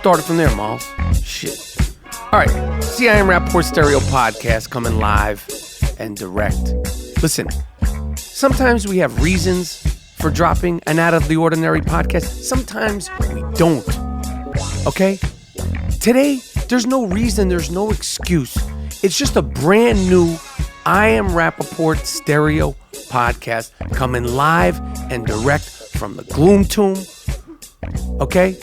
start it from there, Miles. Shit. All right. It's the I Am Rapaport Stereo podcast coming live and direct. Listen, sometimes we have reasons for dropping an out-of-the-ordinary podcast. Sometimes we don't. Okay? Today, there's no reason, there's no excuse. It's just a brand new I Am Rapaport Stereo podcast coming live and direct from the Gloom Tomb. Okay?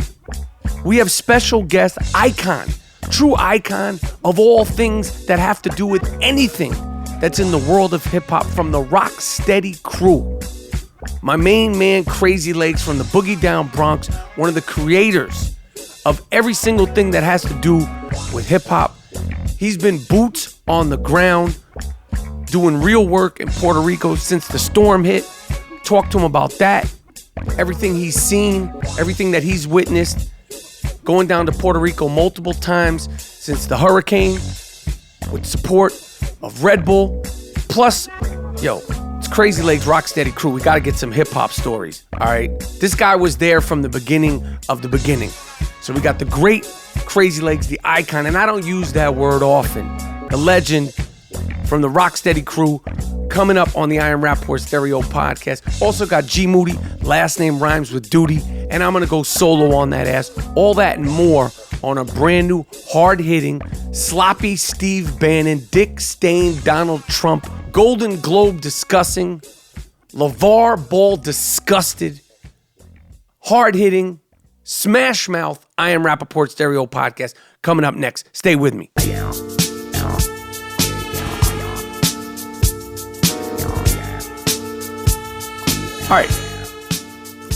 We have special guest icon, true icon of all things that have to do with anything that's in the world of hip-hop from the Rock Steady crew. My main man, Crazy Legs from the Boogie Down Bronx, one of the creators of every single thing that has to do with hip-hop. He's been boots on the ground, doing real work in Puerto Rico since the storm hit. Talk to him about that, everything he's seen, everything that he's witnessed, going down to Puerto Rico multiple times since the hurricane with support of Red Bull. Plus, it's Crazy Legs Rock Steady crew. We got to get some hip-hop stories, all right? This guy was there from the beginning of the beginning. So we got the great Crazy Legs, the icon, and I don't use that word often, the legend from the Rock Steady crew, coming up on the I Am Rapaport Stereo podcast. Also got G Moody, last name rhymes with duty, and I'm going to go solo on that ass. All that and more on a brand new, hard-hitting, sloppy Steve Bannon, Dick Stain, Donald Trump, Golden Globe discussing, LeVar Ball disgusted, hard-hitting, smash mouth I Am Rapaport Stereo podcast coming up next. Stay with me. All right.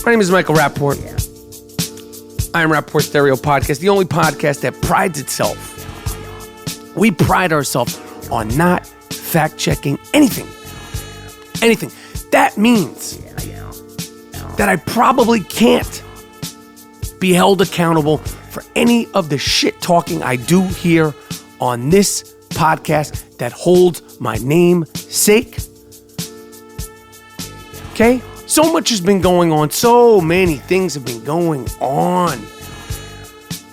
My name is Michael Rapaport. I Am Rapaport Stereo podcast, the only podcast that prides itself. We pride ourselves on not fact-checking anything. Anything. That means that I probably can't be held accountable for any of the shit talking I do here on this podcast that holds my namesake. Okay? So much has been going on. So many things have been going on.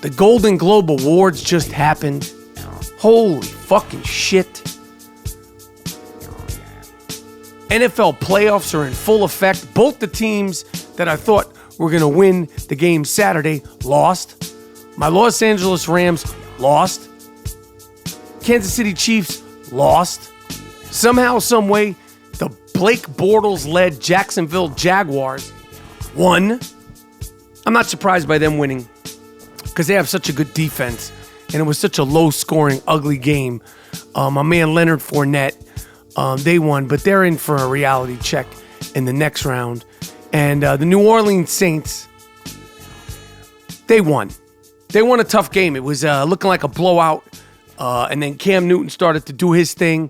The Golden Globe Awards just happened. Holy fucking shit. NFL playoffs are in full effect. Both the teams that I thought were going to win the game Saturday lost. My Los Angeles Rams lost. Kansas City Chiefs lost. Somehow, some way, the Blake Bortles-led Jacksonville Jaguars won. I'm not surprised by them winning because they have such a good defense, and it was such a low-scoring, ugly game. My man Leonard Fournette, they won, but they're in for a reality check in the next round. And the New Orleans Saints, they won. They won a tough game. It was looking like a blowout, and then Cam Newton started to do his thing.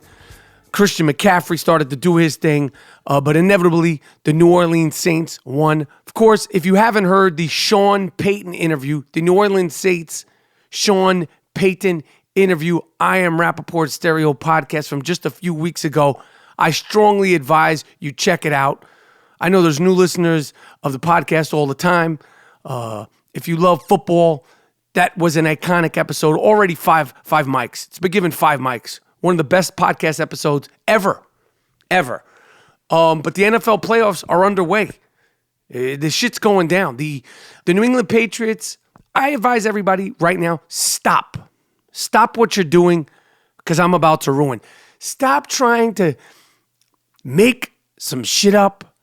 Christian McCaffrey started to do his thing, but inevitably, the New Orleans Saints won. Of course, if you haven't heard the Sean Payton interview, the New Orleans Saints Sean Payton interview, I Am Rapaport Stereo podcast from just a few weeks ago, I strongly advise you check it out. I know there's new listeners of the podcast all the time. If you love football, that was an iconic episode. Already five mics. It's been given 5 mics. One of the best podcast episodes ever. But the NFL playoffs are underway. The shit's going down. The New England Patriots, I advise everybody right now, stop. Stop what you're doing because I'm about to ruin. Stop trying to make some shit up.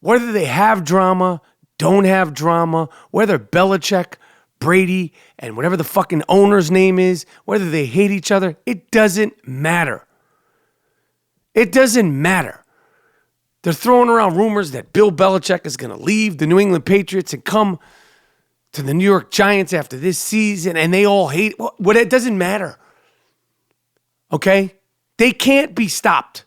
Whether they have drama, don't have drama, whether Belichick, Brady, and whatever the fucking owner's name is, whether they hate each other, it doesn't matter. It doesn't matter. They're throwing around rumors that Bill Belichick is going to leave the New England Patriots and come to the New York Giants after this season, and they all hate it. It doesn't matter. Okay? They can't be stopped.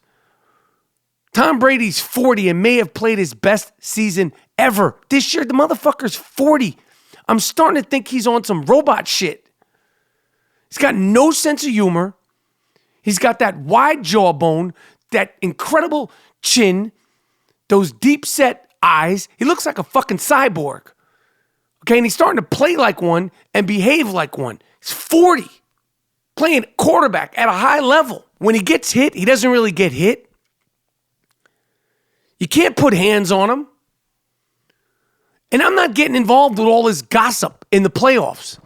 Tom Brady's 40 and may have played his best season ever. This year, the motherfucker's 40. I'm starting to think he's on some robot shit. He's got no sense of humor. He's got that wide jawbone, that incredible chin, those deep set eyes. He looks like a fucking cyborg. Okay, and he's starting to play like one and behave like one. He's 40, playing quarterback at a high level. When he gets hit, he doesn't really get hit. You can't put hands on him. And I'm not getting involved with all this gossip in the playoffs.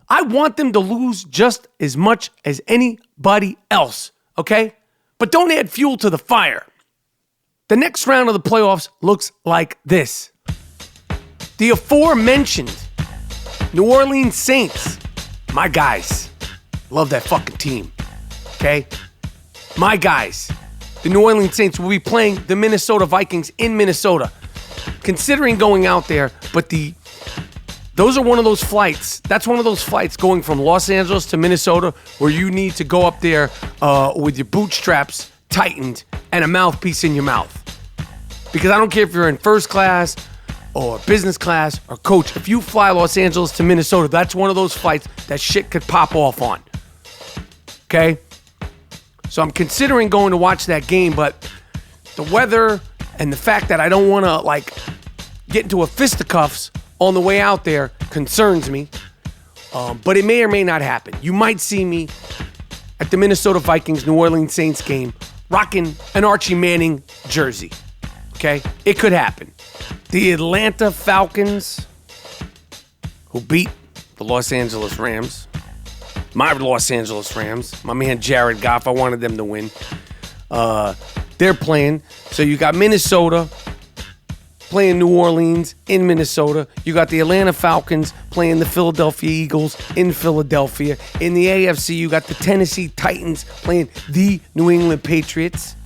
I want them to lose just as much as anybody else, okay? But don't add fuel to the fire. The next round of the playoffs looks like this. The aforementioned New Orleans Saints, my guys, love that fucking team, okay? My guys, the New Orleans Saints will be playing the Minnesota Vikings in Minnesota. Considering going out there, but those are one of those flights. That's one of those flights going from Los Angeles to Minnesota where you need to go up there with your bootstraps tightened and a mouthpiece in your mouth. Because I don't care if you're in first class or business class or coach. If you fly Los Angeles to Minnesota, that's one of those flights that shit could pop off on. Okay? So I'm considering going to watch that game, but the weather and the fact that I don't want to get into a fisticuffs on the way out there concerns me. But it may or may not happen. You might see me at the Minnesota Vikings New Orleans Saints game rocking an Archie Manning jersey. Okay? It could happen. The Atlanta Falcons, who beat the Los Angeles Rams, my Los Angeles Rams, my man Jared Goff, I wanted them to win. They're playing. So you got Minnesota playing New Orleans in Minnesota. You got the Atlanta Falcons playing the Philadelphia Eagles in Philadelphia. In the AFC, you got the Tennessee Titans playing the New England Patriots.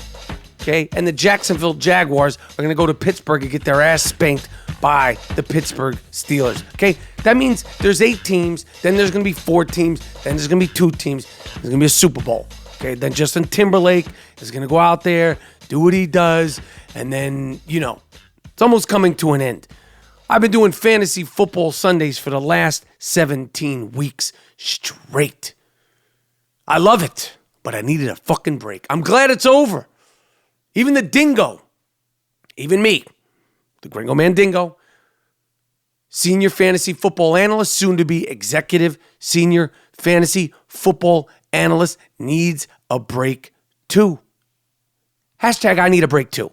Okay? And the Jacksonville Jaguars are going to go to Pittsburgh and get their ass spanked by the Pittsburgh Steelers. Okay? That means there's 8 teams, then there's going to be 4 teams, then there's going to be 2 teams, there's going to be a Super Bowl. Okay? Then Justin Timberlake is going to go out there, do what he does, and then, it's almost coming to an end. I've been doing fantasy football Sundays for the last 17 weeks straight. I love it, but I needed a fucking break. I'm glad it's over. Even the dingo, even me, the Gringo Man Dingo, senior fantasy football analyst, soon to be executive senior fantasy football analyst, needs a break too. Hashtag I need a break too.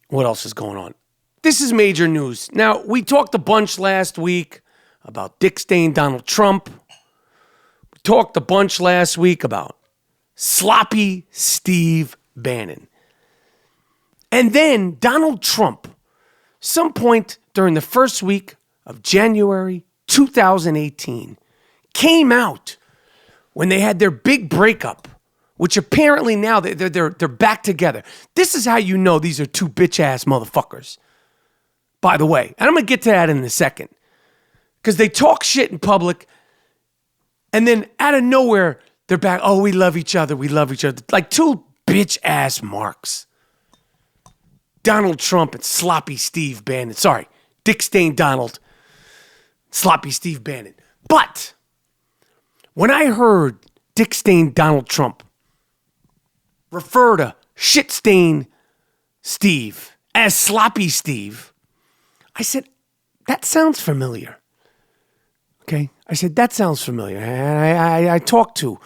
What else is going on? This is major news. Now, we talked a bunch last week about Dick Stain Donald Trump. We talked a bunch last week about sloppy Steve Bannon. And then Donald Trump, some point during the first week of January 2018, came out when they had their big breakup, which apparently now they're back together. This is how you know these are 2 bitch-ass motherfuckers, by the way. And I'm going to get to that in a second. Because they talk shit in public, and then out of nowhere, they're back. Oh, we love each other. We love each other. Like 2 bitch-ass marks. Donald Trump and sloppy Steve Bannon. Sorry, Dick Stain Donald, sloppy Steve Bannon. But when I heard Dick Stain Donald Trump refer to shit stain Steve as sloppy Steve, I said, that sounds familiar. Okay? I said, that sounds familiar. And I talked to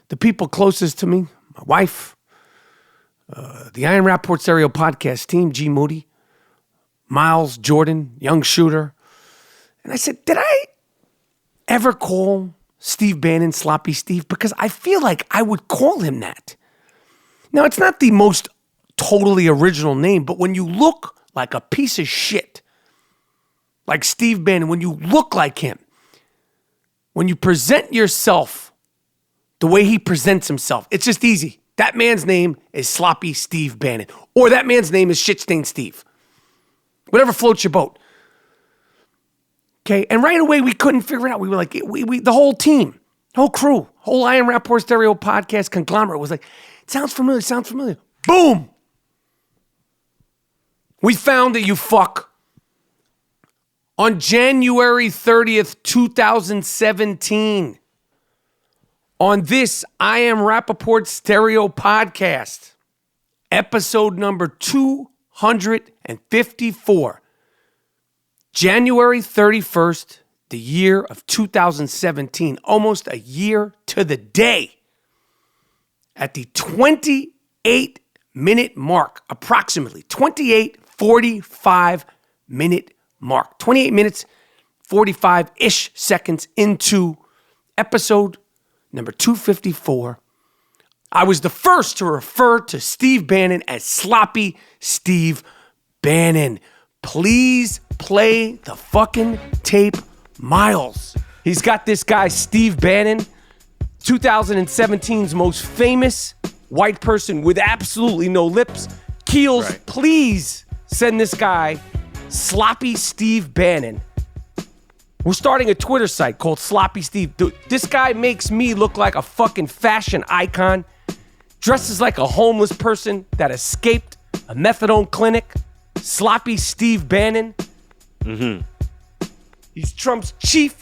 the people closest to me, my wife, the I Am Rapaport Stereo podcast team, G. Moody, Miles, Jordan, young shooter. And I said, did I ever call Steve Bannon sloppy Steve? Because I feel like I would call him that. Now, it's not the most totally original name, but when you look like a piece of shit, like Steve Bannon, when you look like him, when you present yourself the way he presents himself, it's just easy. That man's name is sloppy Steve Bannon, or that man's name is shit-stained Steve. Whatever floats your boat. Okay, and right away we couldn't figure it out. We were like, we the whole team, whole crew, whole I Am Rapaport Stereo podcast conglomerate was like, it sounds familiar. Boom! We found that, you fuck. On January 30th, 2017, on this I Am Rapaport Stereo podcast, episode number 254, January 31st, the year of 2017, almost a year to the day, at the 28-minute mark, approximately 45 minute mark, 28 minutes, 45-ish seconds into episode number 254, I was the first to refer to Steve Bannon as Sloppy Steve Bannon. Please play the fucking tape, Miles. He's got this guy, Steve Bannon, 2017's most famous white person with absolutely no lips. Keels, right. Please send this guy, Sloppy Steve Bannon. We're starting a Twitter site called Sloppy Steve. Dude, this guy makes me look like a fucking fashion icon, dresses like a homeless person that escaped a methadone clinic. Sloppy Steve Bannon. He's Trump's chief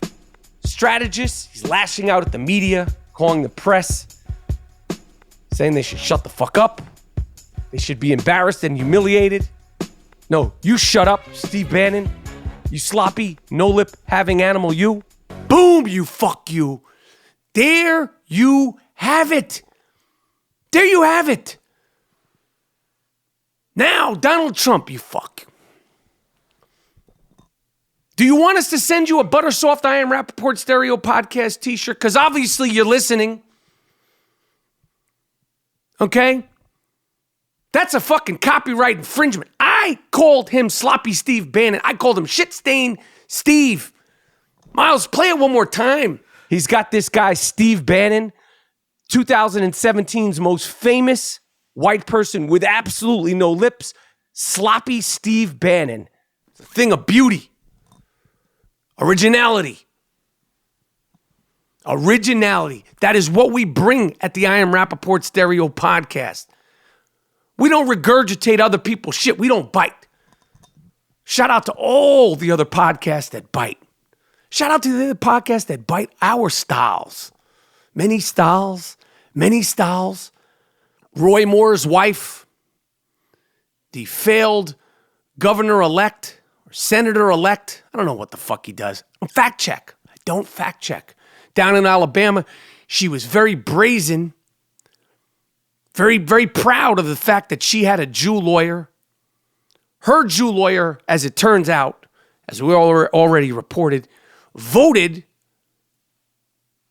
strategist. He's lashing out at the media, calling the press, saying they should shut the fuck up. They should be embarrassed and humiliated. No, you shut up, Steve Bannon. You sloppy, no-lip having animal, you. Boom, you fuck you. There you have it. There you have it. Now, Donald Trump, you fuck. Do you want us to send you a Buttersoft I Am Rapaport Stereo Podcast t-shirt? Because obviously you're listening. Okay? That's a fucking copyright infringement. I called him Sloppy Steve Bannon. I called him Shit-Stain Steve. Miles, play it one more time. He's got this guy, Steve Bannon, 2017's most famous white person with absolutely no lips, Sloppy Steve Bannon. It's a thing of beauty. Originality. That is what we bring at the I Am Rapaport Stereo Podcast. We don't regurgitate other people's shit. We don't bite. Shout out to all the other podcasts that bite. Shout out to the other podcasts that bite our styles. Many styles. Roy Moore's wife, the failed governor-elect or senator-elect. I don't know what the fuck he does. I don't fact check. Down in Alabama, she was very brazen, very, very proud of the fact that she had a Jew lawyer. Her Jew lawyer, as it turns out, as we already reported, voted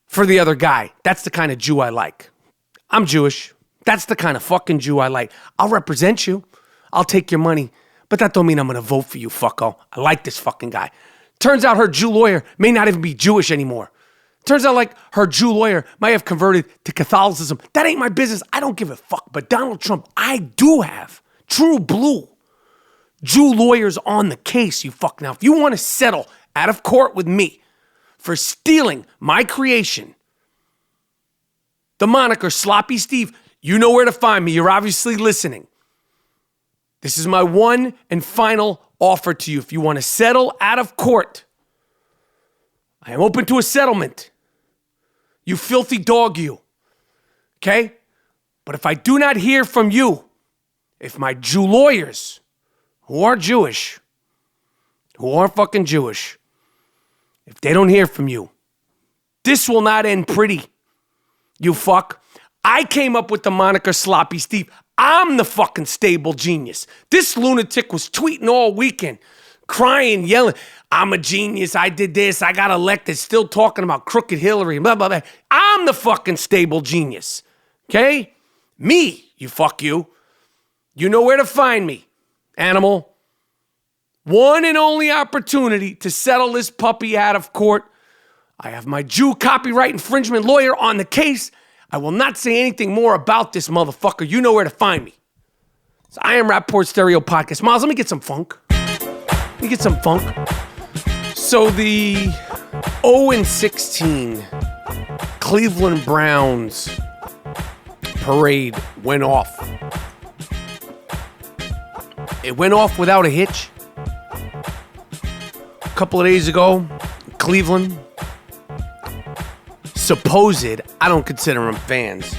for the other guy. That's the kind of Jew I like. I'm Jewish. That's the kind of fucking Jew I like. I'll represent you. I'll take your money. But that don't mean I'm going to vote for you, fucko. I like this fucking guy. Turns out her Jew lawyer may not even be Jewish anymore. Turns out like her Jew lawyer might have converted to Catholicism. That ain't my business. I don't give a fuck. But Donald Trump, I do have true blue Jew lawyers on the case, you fuck. Now, if you want to settle out of court with me for stealing my creation, the moniker Sloppy Steve, you know where to find me. You're obviously listening. This is my one and final offer to you. If you want to settle out of court, I am open to a settlement. You filthy dog, you. Okay? But if I do not hear from you, if my Jew lawyers, who are Jewish, who are fucking Jewish, if they don't hear from you, this will not end pretty, you fuck. I came up with the moniker Sloppy Steve. I'm the fucking stable genius. This lunatic was tweeting all weekend, crying, yelling, I'm a genius, I did this, I got elected, still talking about crooked Hillary, blah, blah, blah. I'm the fucking stable genius, okay? Me, you fuck you. You know where to find me, animal. One and only opportunity to settle this puppy out of court. I have my Jew copyright infringement lawyer on the case. I will not say anything more about this motherfucker. You know where to find me. So I Am Rapaport Stereo Podcast. Miles, let me get some funk. So the 0-16 Cleveland Browns parade went off. It went off without a hitch. A couple of days ago, Cleveland, supposed, I don't consider them fans,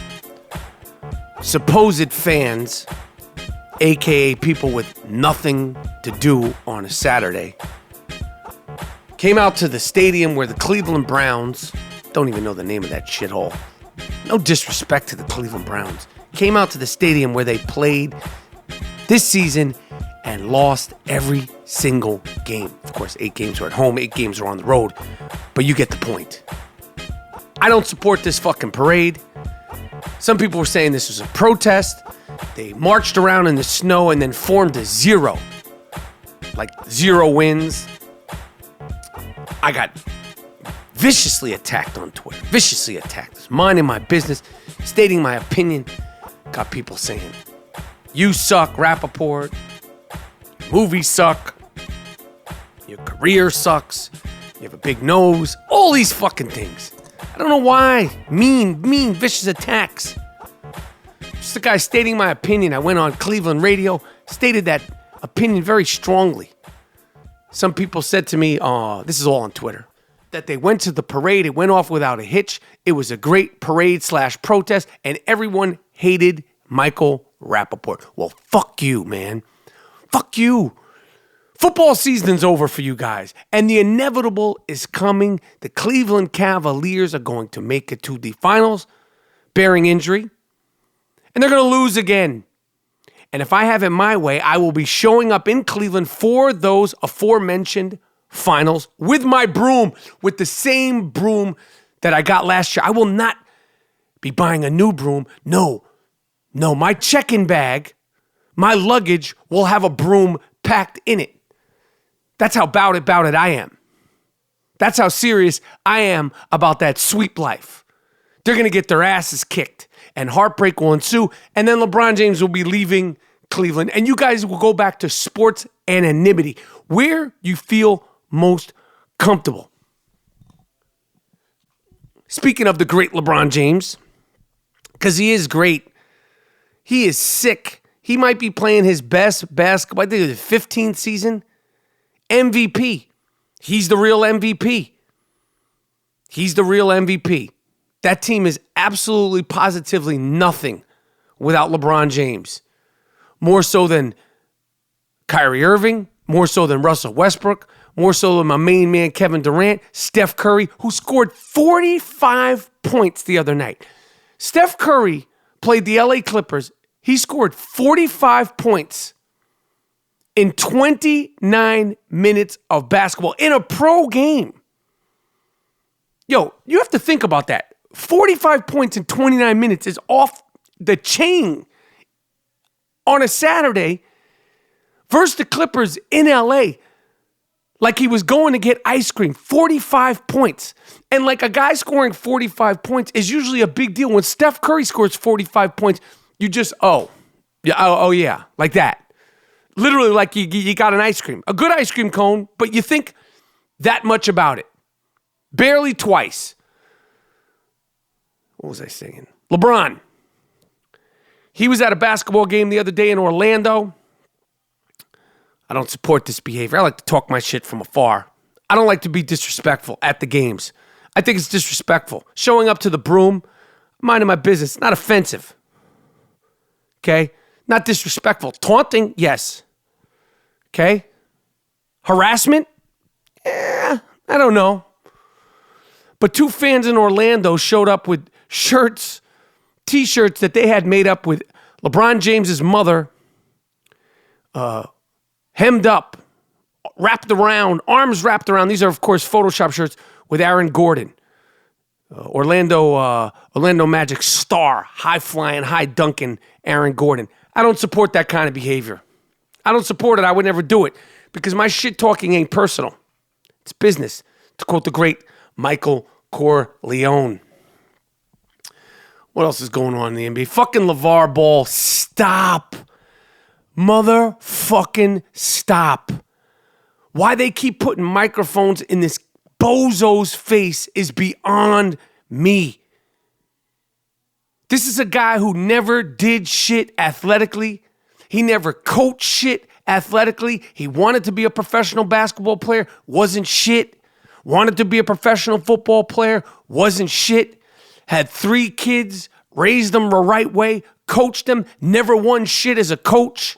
supposed fans, aka people with nothing to do on a Saturday, came out to the stadium where the Cleveland Browns, don't even know the name of that shithole. No disrespect to the Cleveland Browns. Came out to the stadium where they played this season and lost every single game. Of course, 8 games were at home, 8 games were on the road, but you get the point. I don't support this fucking parade. Some people were saying this was a protest. They marched around in the snow and then formed a zero. Like 0 wins. I got viciously attacked on Twitter. Viciously attacked. Just minding my business, stating my opinion. Got people saying, you suck, Rapaport. Your movies suck. Your career sucks. You have a big nose. All these fucking things. I don't know why. Mean, vicious attacks. Just a guy stating my opinion. I went on Cleveland radio, stated that opinion very strongly. Some people said to me, this is all on Twitter, that they went to the parade. It went off without a hitch. It was a great parade/protest, and everyone hated Michael Rapaport. Well, fuck you, man. Fuck you. Football season's over for you guys, and the inevitable is coming. The Cleveland Cavaliers are going to make it to the finals, bearing injury, and they're going to lose again. And if I have it my way, I will be showing up in Cleveland for those aforementioned finals with my broom, with the same broom that I got last year. I will not be buying a new broom. No, my check-in bag, my luggage will have a broom packed in it. That's how about it I am. That's how serious I am about that sweep life. They're going to get their asses kicked, and heartbreak will ensue, and then LeBron James will be leaving Cleveland, and you guys will go back to sports anonymity, where you feel most comfortable. Speaking of the great LeBron James, because he is great, he is sick. He might be playing his best basketball. I think it's the 15th season. MVP. He's the real MVP. He's the real MVP. That team is absolutely, positively nothing without LeBron James. More so than Kyrie Irving, more so than Russell Westbrook, more so than my main man Kevin Durant, Steph Curry, who scored 45 points the other night. Steph Curry played the LA Clippers. He scored 45 points in 29 minutes of basketball in a pro game. Yo, you have to think about that. 45 points in 29 minutes is off the chain on a Saturday versus the Clippers in LA. Like he was going to get ice cream. 45 points. And like a guy scoring 45 points is usually a big deal. When Steph Curry scores 45 points, you just, yeah, like that. Literally like you got an ice cream. A good ice cream cone, but you think that much about it. Barely twice. What was I saying? LeBron. He was at a basketball game the other day in Orlando. I don't support this behavior. I like to talk my shit from afar. I don't like to be disrespectful at the games. I think it's disrespectful. Showing up to the broom, minding my business, not offensive. Okay? Not disrespectful. Taunting, yes. Okay? Harassment? I don't know. But 2 fans in Orlando showed up with shirts, T-shirts that they had made up with LeBron James's mother, hemmed up, wrapped around, arms wrapped around. These are, of course, Photoshop shirts with Aaron Gordon, Orlando Magic star, high-flying, high-dunking Aaron Gordon. I don't support that kind of behavior. I don't support it. I would never do it because my shit-talking ain't personal. It's business, to quote the great Michael Corleone. What else is going on in the NBA? Fucking LeVar Ball, stop. Motherfucking stop. Why they keep putting microphones in this bozo's face is beyond me. This is a guy who never did shit athletically. He never coached shit athletically. He wanted to be a professional basketball player, wasn't shit. Wanted to be a professional football player, wasn't shit. Had 3 kids, raised them the right way, coached them, never won shit as a coach.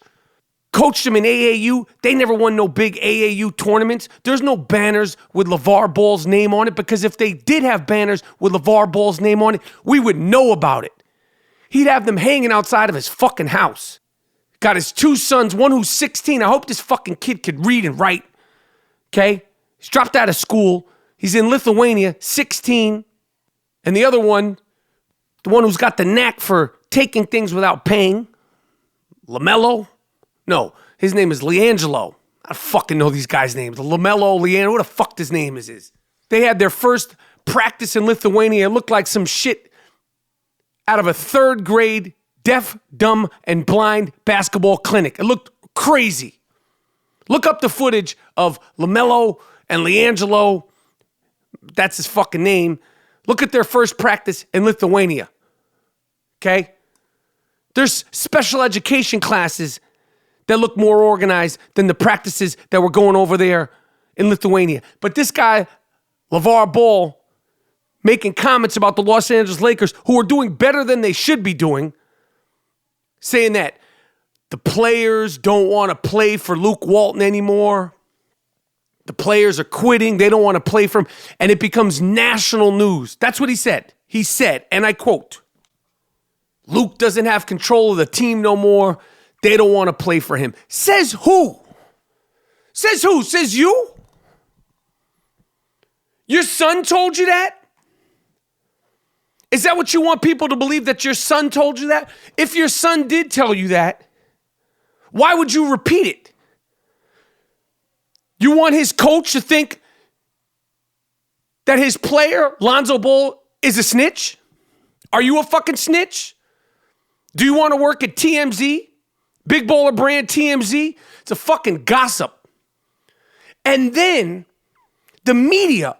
coached them in AAU. They never won no big AAU tournaments. There's no banners with LeVar Ball's name on it, because if they did have banners with LeVar Ball's name on it, we would know about it. He'd have them hanging outside of his fucking house. Got his two sons, one who's 16. I hope this fucking kid could read and write. Okay? He's dropped out of school. He's in Lithuania, 16. And the other one, the one who's got the knack for taking things without paying, LaMelo? No, his name is LiAngelo. I don't fucking know these guys' names. LaMelo, LiAngelo, what the fuck his name is. They had their first practice in Lithuania. It looked like some shit out of a third grade deaf, dumb, and blind basketball clinic. It looked crazy. Look up the footage of LaMelo and LiAngelo. That's his fucking name. Look at their first practice in Lithuania. Okay? There's special education classes that look more organized than the practices that were going over there in Lithuania. But this guy, LeVar Ball, making comments about the Los Angeles Lakers, who are doing better than they should be doing, saying that the players don't want to play for Luke Walton anymore. The players are quitting. They don't want to play for him. And it becomes national news. That's what he said. He said, and I quote, Luke doesn't have control of the team no more. They don't want to play for him. Says who? Says who? Says you? Your son told you that? Is that what you want people to believe, that your son told you that? If your son did tell you that, why would you repeat it? You want his coach to think that his player, Lonzo Ball, is a snitch? Are you a fucking snitch? Do you want to work at TMZ? Big Baller Brand TMZ? It's a fucking gossip. And then the media,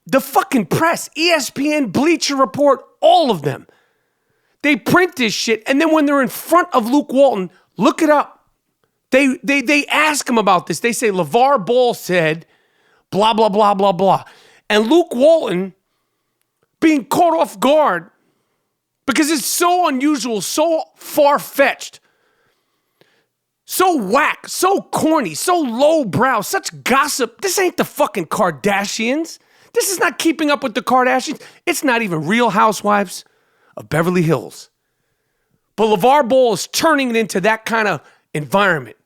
the fucking press, ESPN, Bleacher Report, all of them, they print this shit, and then when they're in front of Luke Walton, look it up. They ask him about this. They say, LeVar Ball said, blah, blah, blah, blah, blah. And Luke Walton, being caught off guard, because it's so unusual, so far-fetched, so whack, so corny, so lowbrow, such gossip. This ain't the fucking Kardashians. This is not Keeping Up with the Kardashians. It's not even Real Housewives of Beverly Hills. But LeVar Ball is turning it into that kind of environment.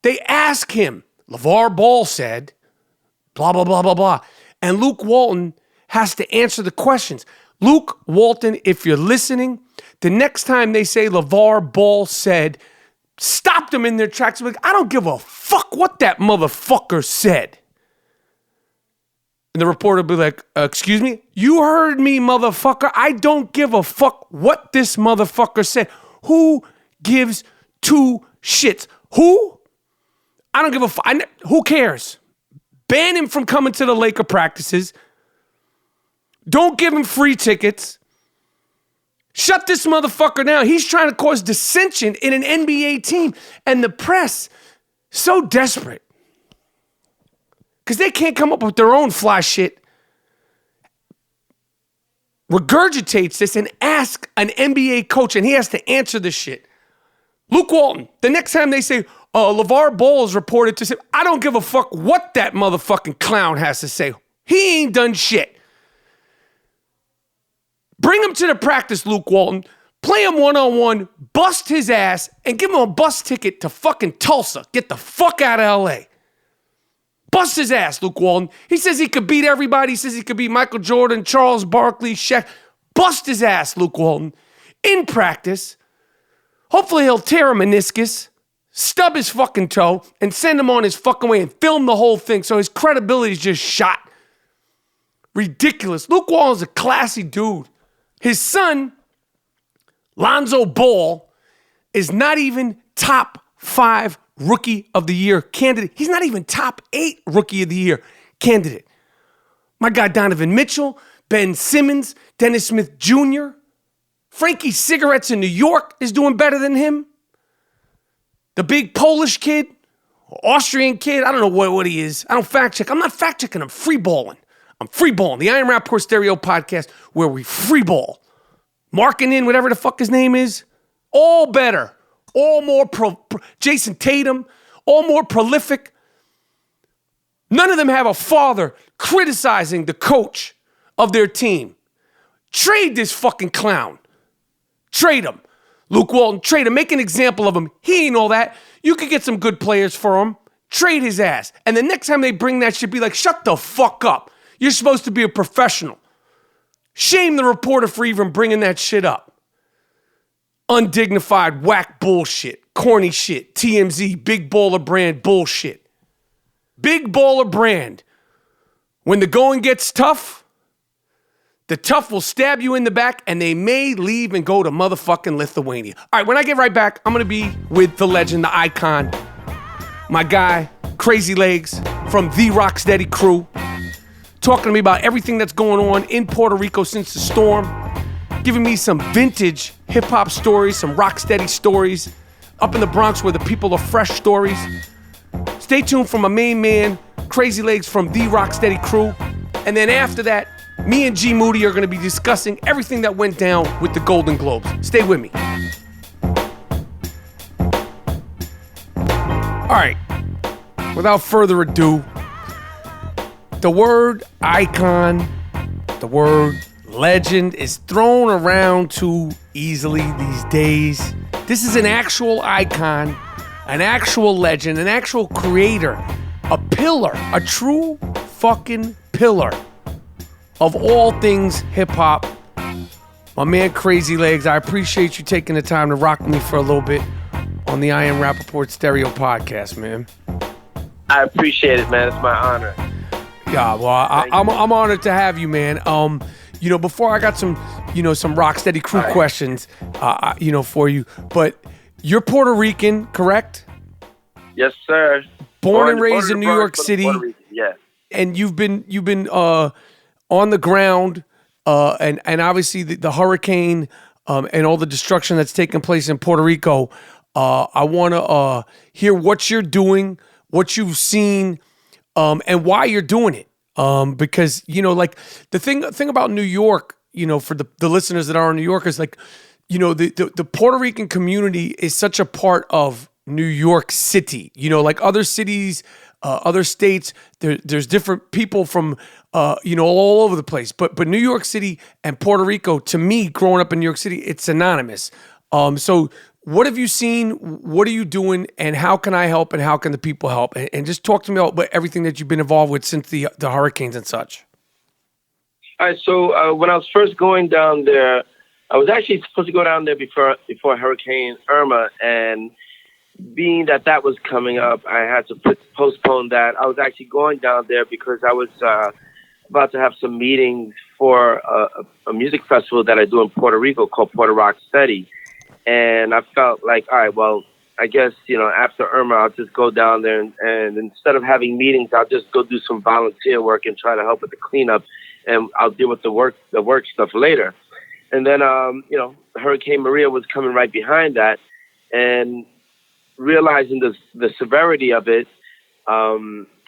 They ask him, LeVar Ball said, blah, blah, blah, blah, blah. And Luke Walton has to answer the questions. Luke Walton, if you're listening, the next time they say LeVar Ball said, stop them in their tracks. Like, I don't give a fuck what that motherfucker said. And the reporter will be like, excuse me? You heard me, motherfucker. I don't give a fuck what this motherfucker said. Who gives two shits? Who? I don't give a fuck. Who cares? Ban him from coming to the Laker practices. Don't give him free tickets. Shut this motherfucker down. He's trying to cause dissension in an NBA team. And the press, so desperate, because they can't come up with their own fly shit, regurgitates this and asks an NBA coach, and he has to answer this shit. Luke Walton, the next time they say, LeVar Ball is reported to say, I don't give a fuck what that motherfucking clown has to say. He ain't done shit. Bring him to the practice, Luke Walton. Play him one-on-one, bust his ass, and give him a bus ticket to fucking Tulsa. Get the fuck out of L.A. Bust his ass, Luke Walton. He says he could beat everybody. He says he could beat Michael Jordan, Charles Barkley, Shaq. Bust his ass, Luke Walton. In practice. Hopefully he'll tear a meniscus, stub his fucking toe, and send him on his fucking way and film the whole thing so his credibility is just shot. Ridiculous. Luke Walton's a classy dude. His son, Lonzo Ball, is not even top 5 Rookie of the Year candidate. He's not even top 8 Rookie of the Year candidate. My guy Donovan Mitchell, Ben Simmons, Dennis Smith Jr., Frankie Cigarettes in New York is doing better than him. The big Polish kid, Austrian kid, I don't know what he is. I don't fact check. I'm not fact checking. I'm free balling. I'm free balling. The I Am Rapaport Stereo podcast where we free ball. Marking in whatever the fuck his name is. All better. all more Jason Tatum, all more prolific. None of them have a father criticizing the coach of their team. Trade this fucking clown. Trade him. Luke Walton, trade him. Make an example of him. He ain't all that. You could get some good players for him. Trade his ass. And the next time they bring that shit, be like, shut the fuck up. You're supposed to be a professional. Shame the reporter for even bringing that shit up. Undignified, whack bullshit. Corny shit. TMZ, big baller brand bullshit. Big baller brand. When the going gets tough, the tough will stab you in the back and they may leave and go to motherfucking Lithuania. All right, when I get right back, I'm going to be with the legend, the icon, my guy, Crazy Legs from the Rocksteady crew, talking to me about everything that's going on in Puerto Rico since the storm, giving me some vintage hip-hop stories, some Rocksteady stories, up in the Bronx where the people are fresh stories. Stay tuned for my main man, Crazy Legs from the Rocksteady crew. And then after that, me and G Moody are going to be discussing everything that went down with the Golden Globes. Stay with me. All right, without further ado, the word icon, the word legend is thrown around too easily these days. This is an actual icon, an actual legend, an actual creator, a pillar, a true fucking pillar of all things hip-hop. My man Crazy Legs, I appreciate you taking the time to rock with me for a little bit on the I Am Rapaport Stereo podcast, man. I appreciate it, man. It's my honor. Yeah, well, I'm honored to have you, man. Before I got some Rocksteady crew questions, for you. But you're Puerto Rican, correct? Yes, sir. Born and raised in New York City. Yeah. And you've been on the ground, and obviously the hurricane and all the destruction that's taken place in Puerto Rico. I want to hear what you're doing, what you've seen, and why you're doing it. Because the thing about New York, for the listeners that are in New York is the Puerto Rican community is such a part of New York City. Like other cities, other states, there's different people from all over the place. But New York City and Puerto Rico, to me, growing up in New York City, it's synonymous. So what have you seen? What are you doing? And how can I help? And how can the people help? And just talk to me about everything that you've been involved with since the hurricanes and such. All right. So when I was first going down there, I was actually supposed to go down there before Hurricane Irma. And being that was coming up, I had to postpone that. I was actually going down there because I was about to have some meetings for a music festival that I do in Puerto Rico called Puerto Rocksteady. And I felt like, all right, well, I guess, after Irma, I'll just go down there and instead of having meetings, I'll just go do some volunteer work and try to help with the cleanup, and I'll deal with the work stuff later. And then, Hurricane Maria was coming right behind that, and realizing the severity of it, I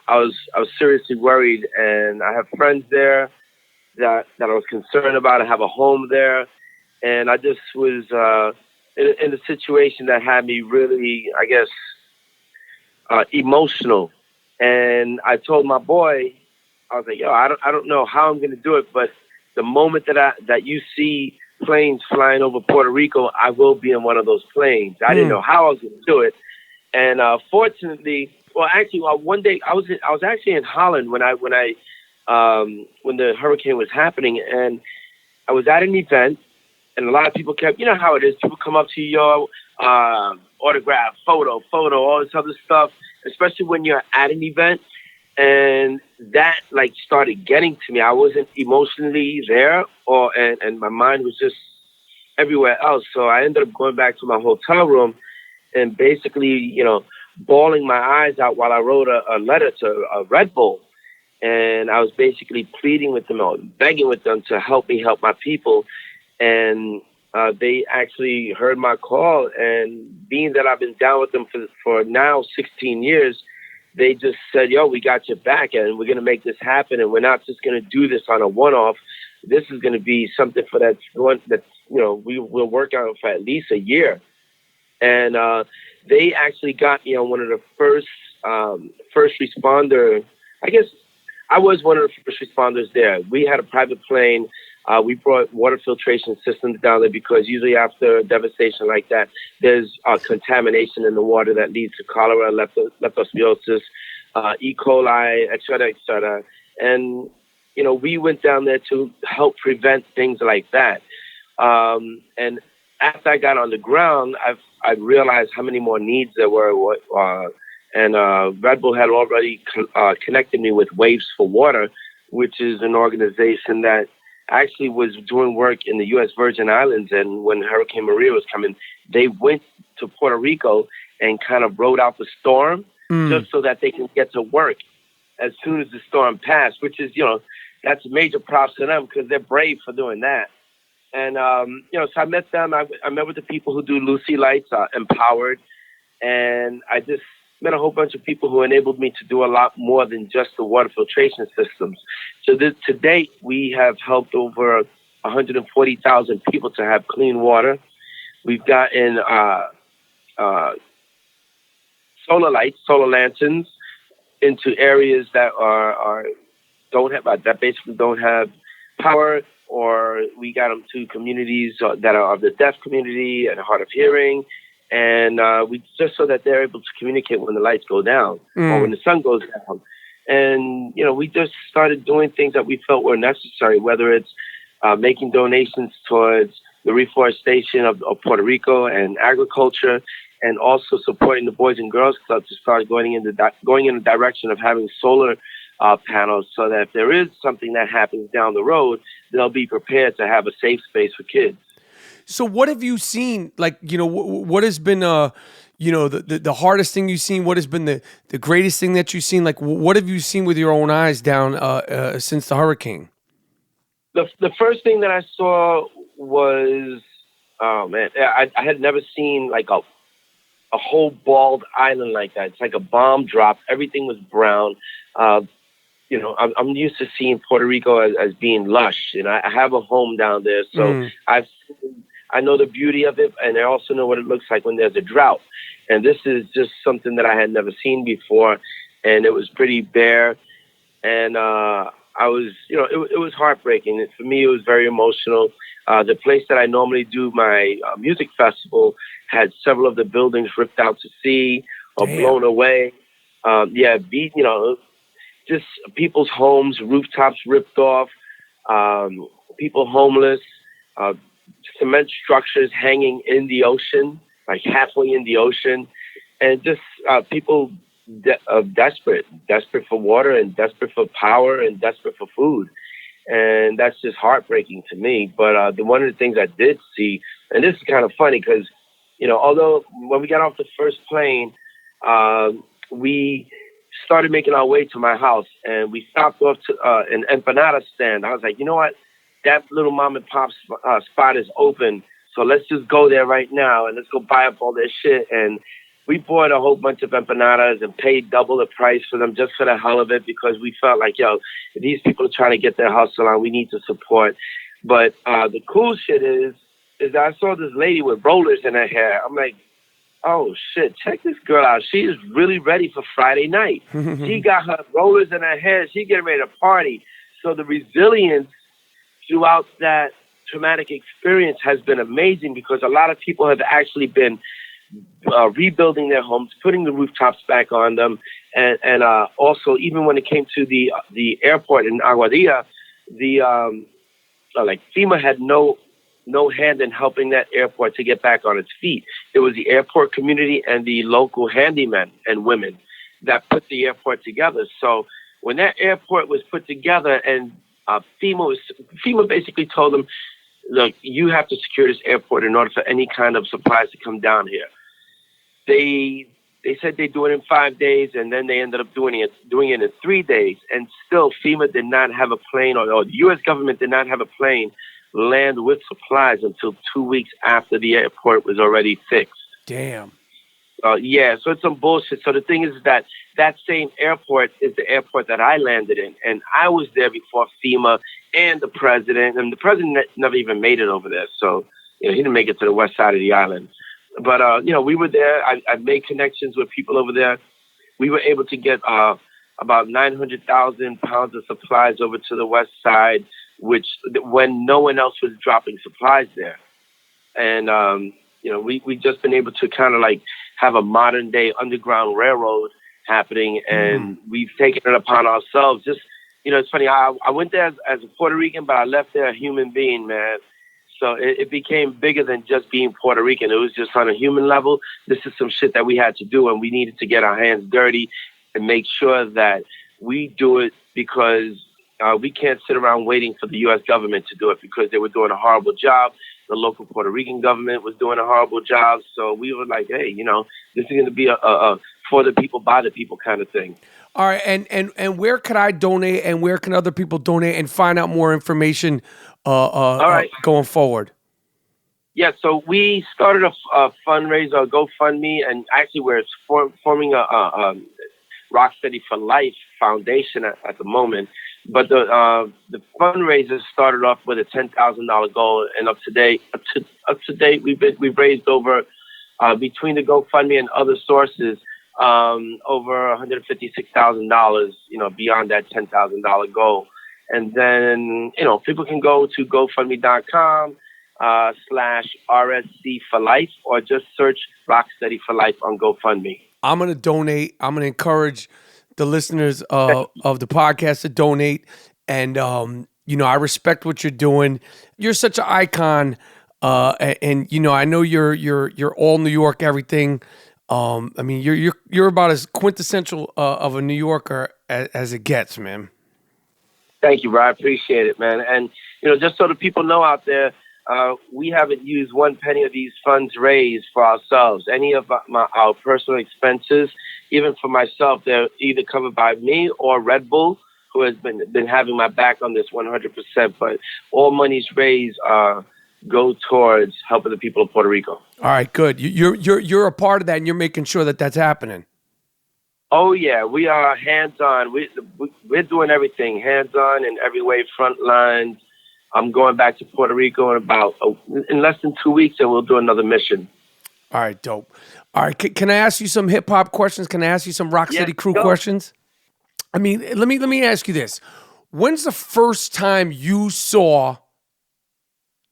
was seriously worried, and I have friends there that I was concerned about. I have a home there, and I just was in a situation that had me really, I guess, emotional. And I told my boy, I was like, yo, I don't know how I'm going to do it, but the moment that you see planes flying over Puerto Rico, I will be in one of those planes. I didn't know how I was going to do it. And fortunately, one day I was actually in Holland when the hurricane was happening, and I was at an event. And a lot of people kept, how it is. People come up to you, autograph, photo, all this other stuff, especially when you're at an event. And that started getting to me. I wasn't emotionally there, and my mind was just everywhere else. So I ended up going back to my hotel room and basically, bawling my eyes out while I wrote a letter to Red Bull. And I was basically pleading with them, begging with them to help me help my people. And they actually heard my call, and being that I've been down with them for now 16 years, they just said, yo, we got your back, and we're going to make this happen, and we're not just going to do this on a one-off. This is going to be something we will work on for at least a year. and they actually got me on one of the first responder. I guess I was one of the first responders there. We had a private plane. We brought water filtration systems down there because usually after devastation like that, there's contamination in the water that leads to cholera, leptospirosis, E. coli, et cetera, et cetera. And, we went down there to help prevent things like that. And after I got on the ground, I realized how many more needs there were. And Red Bull had already connected me with Waves for Water, which is an organization that actually was doing work in the U.S. Virgin Islands. And when Hurricane Maria was coming, they went to Puerto Rico and kind of rode out the storm just so that they can get to work as soon as the storm passed, which is, that's major props to them because they're brave for doing that. And, so I met them. I met with the people who do Lucy Lights, Empowered. And I just met a whole bunch of people who enabled me to do a lot more than just the water filtration systems. So to date, we have helped over 140,000 people to have clean water. We've gotten solar lights, solar lanterns into areas that basically don't have power, or we got them to communities that are of the deaf community and hard of hearing. And we just so that they're able to communicate when the lights go down or when the sun goes down. And, we just started doing things that we felt were necessary, whether it's making donations towards the reforestation of Puerto Rico and agriculture, and also supporting the Boys and Girls Club to start going in the direction of having solar panels so that if there is something that happens down the road, they'll be prepared to have a safe space for kids. So what have you seen? Like, what has been, the hardest thing you've seen? What has been the greatest thing that you've seen? Like, what have you seen with your own eyes down since the hurricane? The first thing that I saw was, oh man, I had never seen like a whole bald island like that. It's like a bomb drop. Everything was brown. I'm used to seeing Puerto Rico as being lush, and I have a home down there, so I know the beauty of it, and I also know what it looks like when there's a drought. And this is just something that I had never seen before, and it was pretty bare. And I was, it was heartbreaking. For me, it was very emotional. The place that I normally do my music festival had several of the buildings ripped out to sea or blown away. Just people's homes, rooftops ripped off, people homeless, cement structures hanging in the ocean, like halfway in the ocean, and just people desperate for water and desperate for power and desperate for food. And that's just heartbreaking to me. But one of the things I did see, and this is kind of funny because, although when we got off the first plane, we started making our way to my house, and we stopped off to an empanada stand. I was like, you know what? That little mom and pop spot is open, so let's just go there right now and let's go buy up all this shit. And we bought a whole bunch of empanadas and paid double the price for them just for the hell of it, because we felt like, if these people are trying to get their hustle on, we need to support. But the cool shit is that I saw this lady with rollers in her hair. I'm like, oh shit, check this girl out. She is really ready for Friday night. She got her rollers in her hair. She getting ready to party. So the resilience throughout that traumatic experience has been amazing, because a lot of people have actually been rebuilding their homes, putting the rooftops back on them. And also, even when it came to the airport in Aguadilla, FEMA had no hand in helping that airport to get back on its feet. It was the airport community and the local handymen and women that put the airport together. So when that airport was put together, and FEMA basically told them, look, you have to secure this airport in order for any kind of supplies to come down here. They said they'd do it in 5 days, and then they ended up doing it in 3 days. And still, FEMA did not have a plane, or the U.S. government did not have a plane land with supplies until 2 weeks after the airport was already fixed. Damn. So it's some bullshit. So the thing is that same airport is the airport that I landed in. And I was there before FEMA and the president. And the president never even made it over there. So, he didn't make it to the west side of the island. But we were there. I made connections with people over there. We were able to get about 900,000 pounds of supplies over to the west side, which when no one else was dropping supplies there. And we just been able to kind of like have a modern day underground railroad happening, and we've taken it upon ourselves. Just it's funny. I went there as a Puerto Rican, but I left there a human being, man. So it became bigger than just being Puerto Rican. It was just on a human level. This is some shit that we had to do, and we needed to get our hands dirty and make sure that we do it because we can't sit around waiting for the U.S. government to do it because they were doing a horrible job. The local Puerto Rican government was doing a horrible job. So we were like, hey, this is going to be a for the people, by the people kind of thing. All right, and where could I donate, and where can other people donate and find out more information going forward? Yeah, so we started a fundraiser, a GoFundMe, and actually we're forming a Rocksteady for Life Foundation at the moment. But the fundraiser started off with a $10,000 goal, and up to date, we've raised over between the GoFundMe and other sources over $156,000. Beyond that $10,000 goal, and then people can go to GoFundMe.com /RSC for Life, or just search Rocksteady for Life on GoFundMe. I'm gonna donate. I'm gonna encourage the listeners of the podcast to donate, and I respect what you're doing. You're such an icon, and I know you're all New York everything. I mean, you're about as quintessential of a New Yorker as it gets, man. Thank you, bro. I appreciate it, man. And just so the people know out there, we haven't used one penny of these funds raised for ourselves. Any of our personal expenses, even for myself, they're either covered by me or Red Bull, who has been having my back on this 100%. But all monies raised go towards helping the people of Puerto Rico. All right, good. You're a part of that, and you're making sure that that's happening. Oh yeah, we are hands-on. We're doing everything hands-on in every way, front lines. I'm going back to Puerto Rico in less than 2 weeks, and we'll do another mission. All right, dope. All right, can I ask you some hip hop questions? Can I ask you some Rocksteady crew questions? I mean, let me ask you this: when's the first time you saw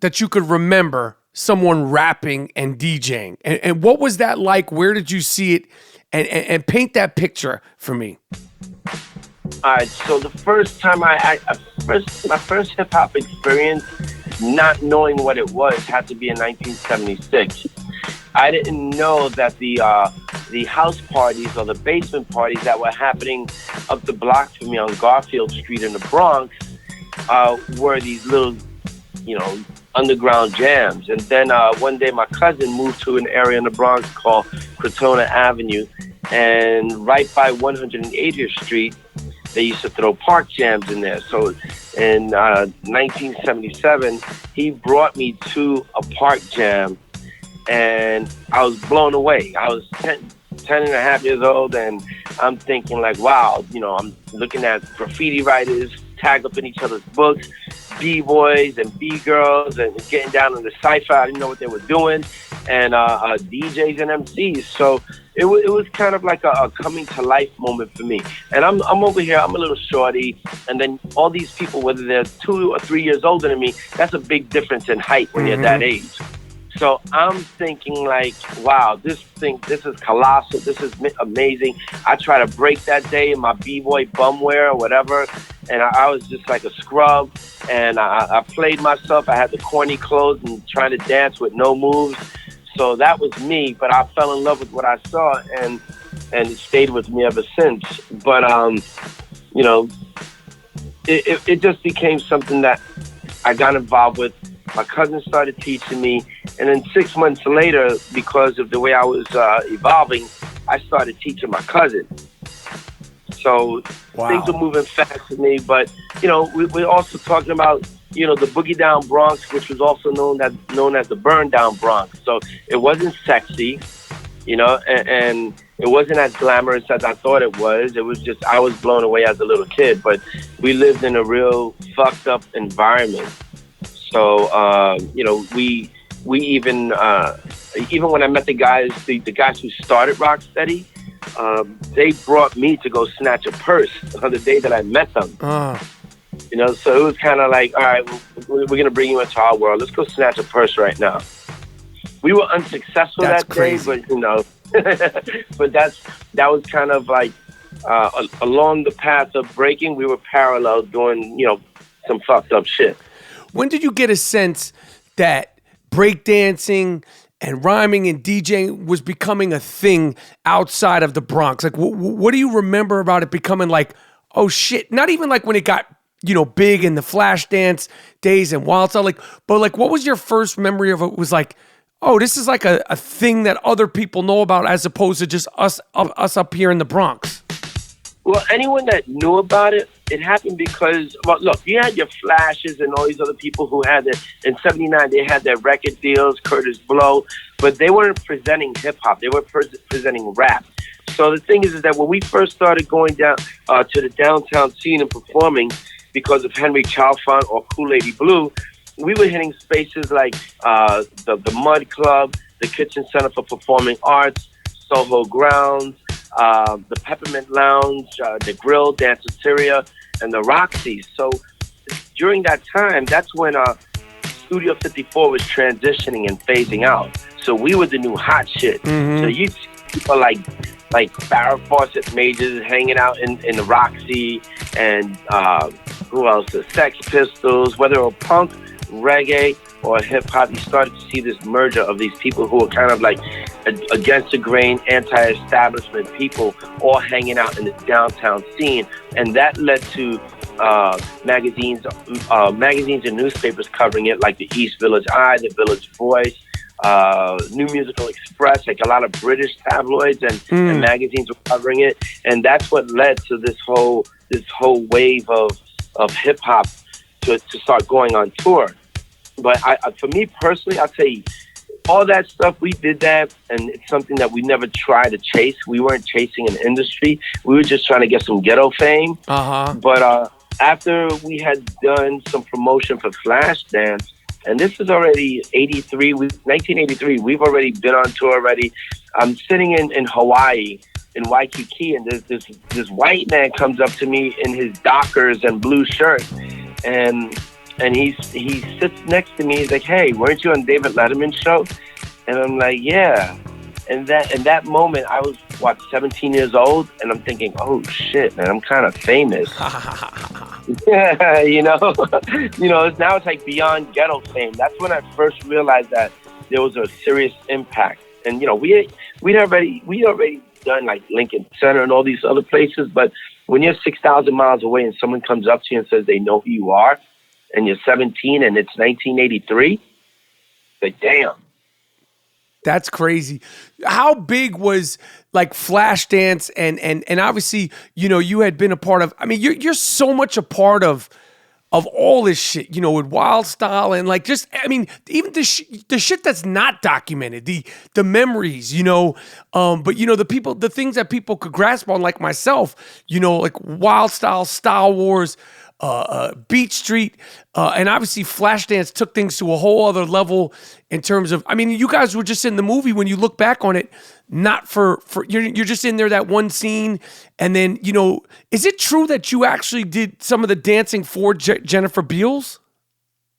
that you could remember someone rapping and DJing, and what was that like? Where did you see it? And paint that picture for me. All right, so the first time my first hip hop experience, not knowing what it was, had to be in 1976. I didn't know that the house parties or the basement parties that were happening up the block from me on Garfield Street in the Bronx were these little, underground jams. And then one day my cousin moved to an area in the Bronx called Crotona Avenue, and right by 180th Street, they used to throw park jams in there. So in 1977, he brought me to a park jam, and I was blown away. I was 10 and a half years old, and I'm thinking like, wow, I'm looking at graffiti writers tagged up in each other's books, B-boys and B-girls, and getting down in the cypher. I didn't know what they were doing, and DJs and MCs. So it was kind of like a coming to life moment for me. And I'm over here, I'm a little shorty, and then all these people, whether they're 2 or 3 years older than me, that's a big difference in height when you're that age. So I'm thinking like, wow, this is colossal. This is amazing. I try to break that day in my B-boy bumwear or whatever. And I was just like a scrub. And I played myself. I had the corny clothes and trying to dance with no moves. So that was me. But I fell in love with what I saw, and it stayed with me ever since. But, it just became something that I got involved with. My cousin started teaching me, and then 6 months later, because of the way I was evolving, I started teaching my cousin. So things were moving fast for me, but we're also talking about the Boogie Down Bronx, which was also known as the Burn Down Bronx. So it wasn't sexy, and it wasn't as glamorous as I thought it was. It was just I was blown away as a little kid, but we lived in a real fucked up environment. So, we even even when I met the guys who started Rocksteady, they brought me to go snatch a purse on the day that I met them. You know, so it was kind of like, all right, we're going to bring you into our world. Let's go snatch a purse right now. We were unsuccessful that day, but, you know, but that was kind of like along the path of breaking, we were parallel doing, you know, some fucked up shit. When did you get a sense that breakdancing and rhyming and DJing was becoming a thing outside of the Bronx? Like, what do you remember about it becoming like, oh shit? Not even like when it got, you know, big in the Flashdance days and Wild Style, like, but like, what was your first memory of it? Was like, oh, this is like a thing that other people know about as opposed to just us up here in the Bronx. Well, anyone that knew about it, it happened because, well, look, you had your Flashes and all these other people who had it. In 79, they had their record deals, Curtis Blow, but they weren't presenting hip-hop. They were presenting rap. So the thing is that when we first started going down to the downtown scene and performing because of Henry Chalfant or Kool Lady Blue, we were hitting spaces like the Mud Club, the Kitchen Center for Performing Arts, Soho Grounds, the Peppermint Lounge, the Grill, Danceteria, and the Roxy. So during that time, that's when Studio 54 was transitioning and phasing out. So we were the new hot shit. Mm-hmm. So you see people like Farrah Fawcett Majors hanging out in the Roxy, and who else? The Sex Pistols, whether it was punk, reggae, or hip hop, you started to see this merger of these people who were kind of like against the grain, anti-establishment people, all hanging out in the downtown scene, and that led to magazines and newspapers covering it, like the East Village Eye, the Village Voice, New Musical Express, like a lot of British tabloids and magazines were covering it, and that's what led to this whole wave of hip hop to start going on tour. But for me personally, I'll tell you, all that stuff, we did that, and it's something that we never tried to chase. We weren't chasing an industry. We were just trying to get some ghetto fame. But after we had done some promotion for Flashdance, and this is already 1983, we've already been on tour already. I'm sitting in Hawaii, in Waikiki, and there's this white man comes up to me in his Dockers and blue shirt, and he sits next to me. He's like, "Hey, weren't you on David Letterman's show?" And I'm like, "Yeah." And in that moment, I was 17 years old, and I'm thinking, "Oh shit, man, I'm kind of famous." Yeah, you know, now it's like beyond ghetto fame. That's when I first realized that there was a serious impact. And you know, we already done like Lincoln Center and all these other places, but when you're 6,000 miles away and someone comes up to you and says they know who you are, and you're 17 and it's 1983, like, damn. That's crazy. How big was like Flashdance and obviously, you know, you had been a part of, I mean, you're so much a part of all this shit, you know, with Wild Style and like just, I mean, even the shit that's not documented, the memories, you know, but you know, the things that people could grasp on, like myself, you know, like Wild Style, Style Wars, Beat Street, and obviously Flashdance took things to a whole other level in terms of, I mean, you guys were just in the movie when you look back on it, not for you're just in there that one scene, and then, you know, is it true that you actually did some of the dancing for Jennifer Beals?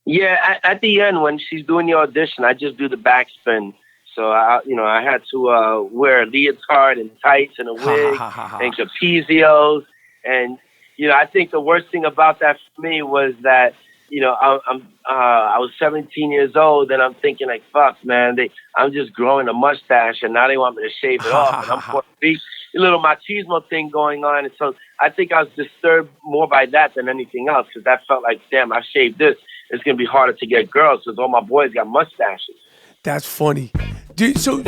Yeah, at the end when she's doing the audition, I just do the backspin. So I had to wear a leotard and tights and a wig and trapezios. And you know, I think the worst thing about that for me was that, you know, I was 17 years old and I'm thinking like, fuck, man, I'm just growing a mustache and now they want me to shave it off. And I'm Puerto Rican, a little machismo thing going on. And so I think I was disturbed more by that than anything else, because that felt like, damn, I shaved this. It's going to be harder to get girls because all my boys got mustaches. That's funny. Dude, so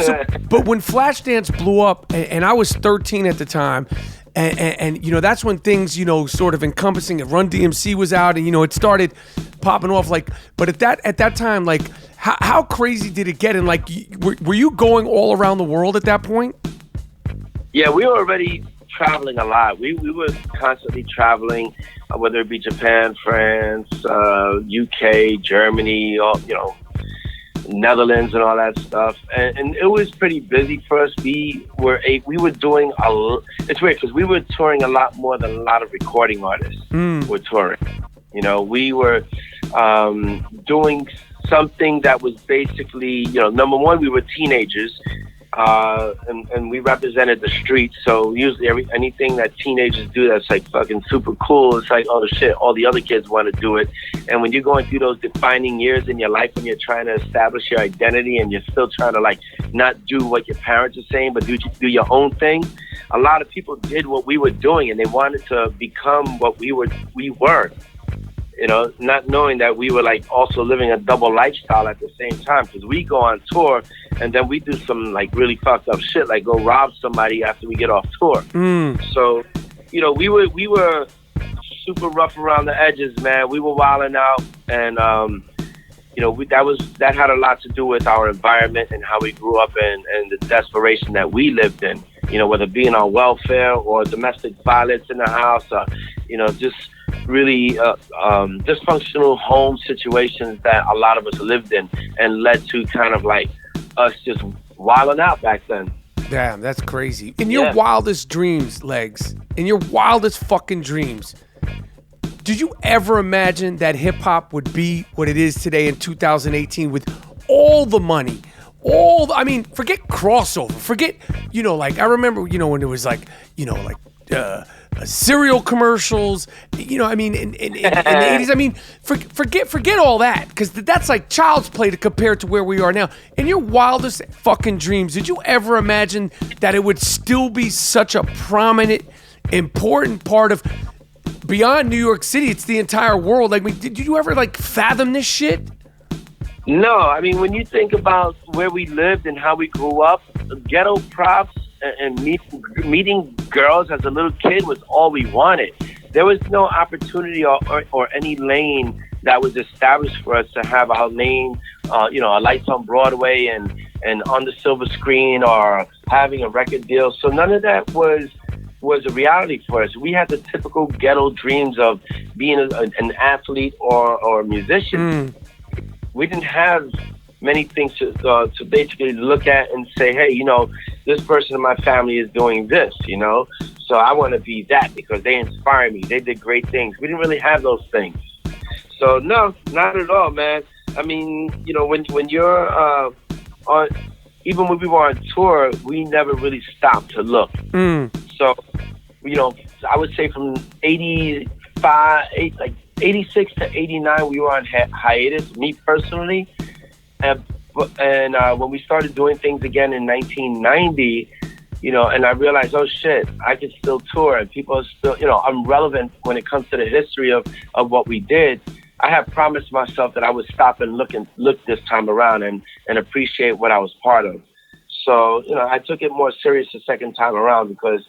but when Flashdance blew up, and I was 13 at the time, and you know, that's when things, you know, sort of encompassing it. Run DMC was out, and you know, it started popping off. Like, but at that time, like, how crazy did it get? And like, were you going all around the world at that point? Yeah, we were already traveling a lot. We were constantly traveling, whether it be Japan, France, UK, Germany, all, you know, Netherlands and all that stuff, and it was pretty busy for us. We were doing it's weird because we were touring a lot more than a lot of recording artists were touring. You know, we were doing something that was basically, you know, number one, we were teenagers, and we represented the streets. So usually anything that teenagers do that's like fucking super cool, it's like, oh shit, all the other kids want to do it. And when you're going through those defining years in your life when you're trying to establish your identity and you're still trying to like not do what your parents are saying, but do your own thing, a lot of people did what we were doing and they wanted to become what we were. You know, not knowing that we were like also living a double lifestyle at the same time, because we go on tour and then we do some like really fucked up shit, like go rob somebody after we get off tour. So, you know, we were super rough around the edges, man. We were wilding out, and you know, that had a lot to do with our environment and how we grew up and the desperation that we lived in. You know, whether being on welfare or domestic violence in the house, you know, just really dysfunctional home situations that a lot of us lived in, and led to kind of like us just wilding out back then. Damn, that's crazy. In your wildest dreams, Legs, in your wildest fucking dreams, did you ever imagine that hip hop would be what it is today in 2018 with all the money? I mean, forget crossover. Forget, you know, like I remember, you know, when it was like, you know, like cereal commercials, you know, I mean, in the 80s, I mean, forget all that, because that's like child's play to compare to where we are now. In your wildest fucking dreams, did you ever imagine that it would still be such a prominent, important part of, beyond New York City, it's the entire world? Like, did you ever like fathom this shit? No, I mean, when you think about where we lived and how we grew up, ghetto props and meeting girls as a little kid was all we wanted. There was no opportunity or any lane that was established for us to have our name, you know, a lights on Broadway and on the silver screen or having a record deal. So none of that was a reality for us. We had the typical ghetto dreams of being an athlete or a musician. We didn't have many things to basically look at and say, hey, you know, this person in my family is doing this, you know, so I want to be that because they inspire me. They did great things. We didn't really have those things. So no, not at all, man. I mean, you know, when you're on, even when we were on tour, we never really stopped to look. So, you know, I would say from 86 to 89, we were on hiatus, me personally. And when we started doing things again in 1990, you know, and I realized, oh shit, I can still tour and people are still, you know, I'm relevant when it comes to the history of what we did. I had promised myself that I would stop and look this time around and appreciate what I was part of. So, you know, I took it more serious the second time around because,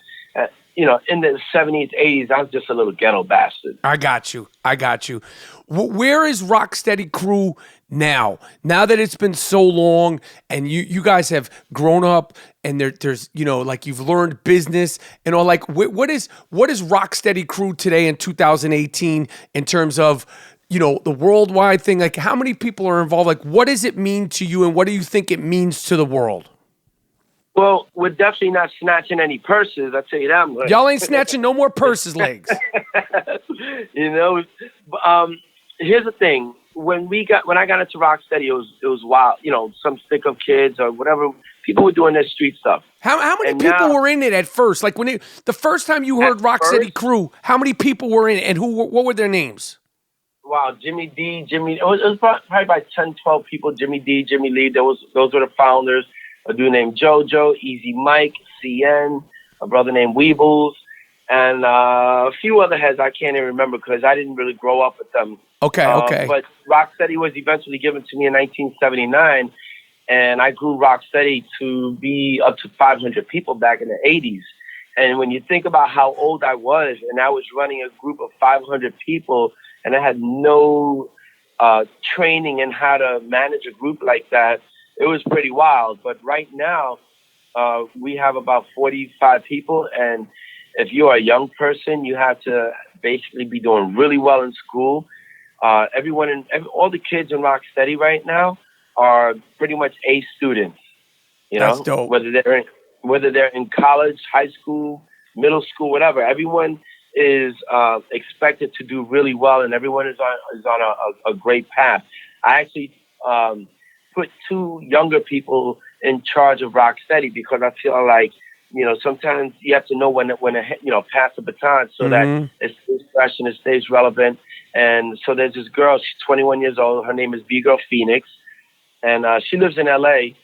you know, in the 70s, 80s, I was just a little ghetto bastard. I got you. Where is Rocksteady Crew now? Now that it's been so long and you guys have grown up and there's, you know, like you've learned business and all, like what is Rocksteady Crew today in 2018 in terms of, you know, the worldwide thing? Like how many people are involved? Like what does it mean to you and what do you think it means to the world? Well, we're definitely not snatching any purses. I'll tell you that much. Y'all ain't snatching no more purses, Legs. You know, here's the thing. When I got into Rocksteady, it was wild. You know, some stick-up kids or whatever. People were doing their street stuff. How many people were in it at first? Like the first time you heard Rocksteady Crew, how many people were in it and what were their names? Wow, Jimmy D, it was probably about 10, 12 people. Jimmy D, Jimmy Lee, those were the founders. A dude named JoJo, Easy Mike, CN, a brother named Weebles, and a few other heads I can't even remember because I didn't really grow up with them. Okay. But Rocksteady was eventually given to me in 1979, and I grew Rocksteady to be up to 500 people back in the 80s. And when you think about how old I was, and I was running a group of 500 people, and I had no training in how to manage a group like that, it was pretty wild. But right now, we have about 45 people. And if you're a young person, you have to basically be doing really well in school. All the kids in Rocksteady right now are pretty much A students. You That's know, dope. whether they're in college, high school, middle school, whatever. Everyone is expected to do really well, and everyone is on a great path. I actually put 2 younger people in charge of Rocksteady because I feel like, you know, sometimes you have to know when to pass the baton so that it stays fresh and it stays relevant. And so there's this girl, she's 21 years old. Her name is B-Girl Phoenix, and she lives in LA.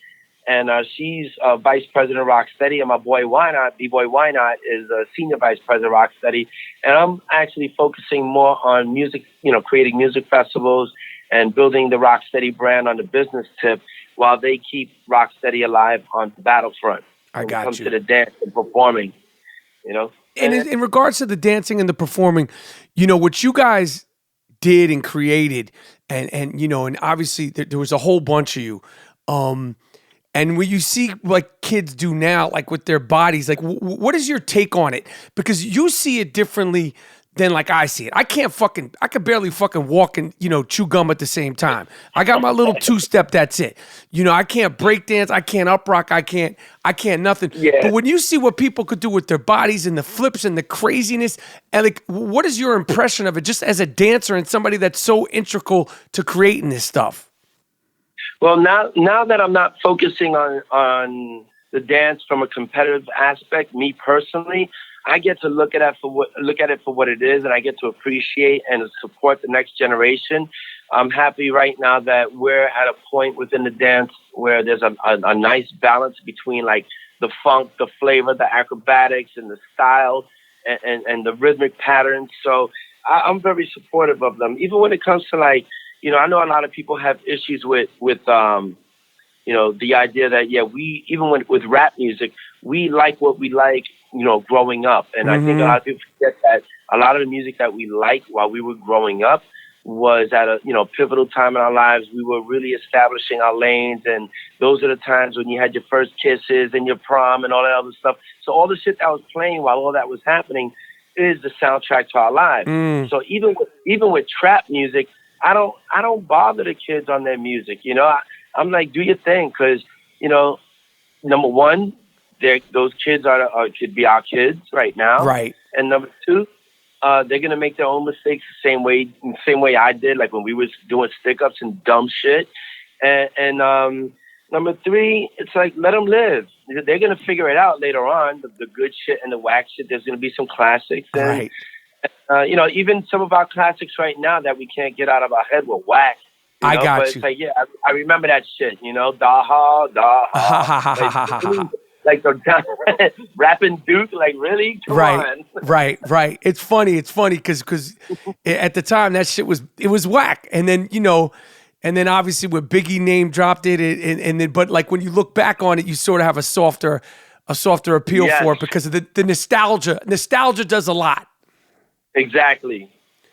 And she's vice president of Rocksteady, and my boy Wynot, B-Boy Wynot, is a senior vice president of Rocksteady. And I'm actually focusing more on music, you know, creating music festivals and building the Rocksteady brand on the business tip, while they keep Rocksteady alive on the battlefront. I got you. When it comes to the dance and performing, you know. And in regards to the dancing and the performing, you know, what you guys did and created, and you know, and obviously there was a whole bunch of you. And when you see like kids do now, like with their bodies, like what is your take on it? Because you see it differently than like I see it. I could barely fucking walk and, you know, chew gum at the same time. I got my little 2-step, that's it. You know, I can't break dance, I can't up rock, I can't nothing. Yeah. But when you see what people could do with their bodies and the flips and the craziness, and like, what is your impression of it just as a dancer and somebody that's so integral to creating this stuff? Well, now that I'm not focusing on the dance from a competitive aspect, me personally, I get to look at it for what it is, and I get to appreciate and support the next generation. I'm happy right now that we're at a point within the dance where there's a nice balance between like the funk, the flavor, the acrobatics, and the style, and the rhythmic patterns. So I'm very supportive of them, even when it comes to like, you know, I know a lot of people have issues with you know, the idea that, yeah, with rap music, we like what we like, you know, growing up. And I think a lot of people forget that a lot of the music that we liked while we were growing up was at a, you know, pivotal time in our lives. We were really establishing our lanes, and those are the times when you had your first kisses and your prom and all that other stuff. So all the shit that was playing while all that was happening is the soundtrack to our lives. So even with trap music, I don't bother the kids on their music. You know, I'm like, do your thing, because, you know, number one, those kids could be our kids right now, right? And number two, they're gonna make their own mistakes the same way I did, like when we was doing stick ups and dumb shit. And number three, it's like, let them live. They're gonna figure it out later on. The good shit and the whack shit. There's gonna be some classics, and right. You know, even some of our classics right now that we can't get out of our head were whack. I got but you. It's like, yeah, I remember that shit. You know, daha. Like the rapping Duke, like really? Come on. Right. It's funny because at the time that shit was whack, and then, you know, and then obviously when Biggie name dropped it, and then, but like when you look back on it, you sort of have a softer appeal for it because of the nostalgia. Nostalgia does a lot. Exactly,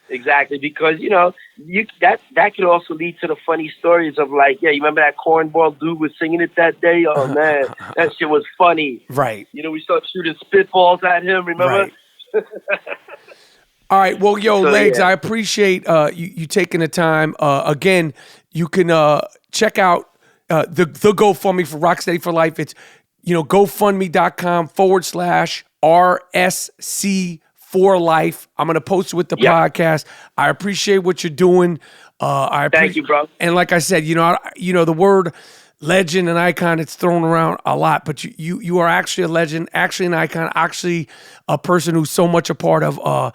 because, you know, that could also lead to the funny stories of like, yeah, you remember that cornball dude was singing it that day? Oh man, that shit was funny. Right. You know, we started shooting spitballs at him, remember? Right. All right, well, yo, Legs, yeah. I appreciate you taking the time. Again, you can check out the GoFundMe for Rocksteady for Life. It's, you know, GoFundMe.com/RSC for Life. I'm going to post it with the podcast. I appreciate what you're doing. Thank you, bro. And like I said, you know, the word legend and icon, it's thrown around a lot, but you are actually a legend, actually an icon, actually a person who's so much a part of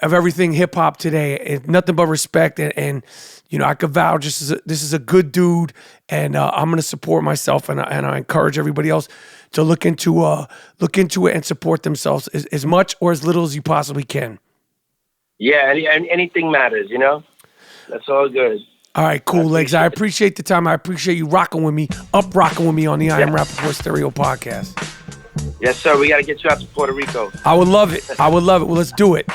everything hip hop today. It's nothing but respect, and you know, I could vouch this is a good dude, and I'm going to support myself, and I encourage everybody else to look into it and support themselves as much or as little as you possibly can. Yeah, anything matters, you know? That's all good. All right, cool, Legs. I appreciate the time. I appreciate you rocking with me on the I Am Rapaport Stereo podcast. Yes, sir. We got to get you out to Puerto Rico. I would love it. Well, let's do it.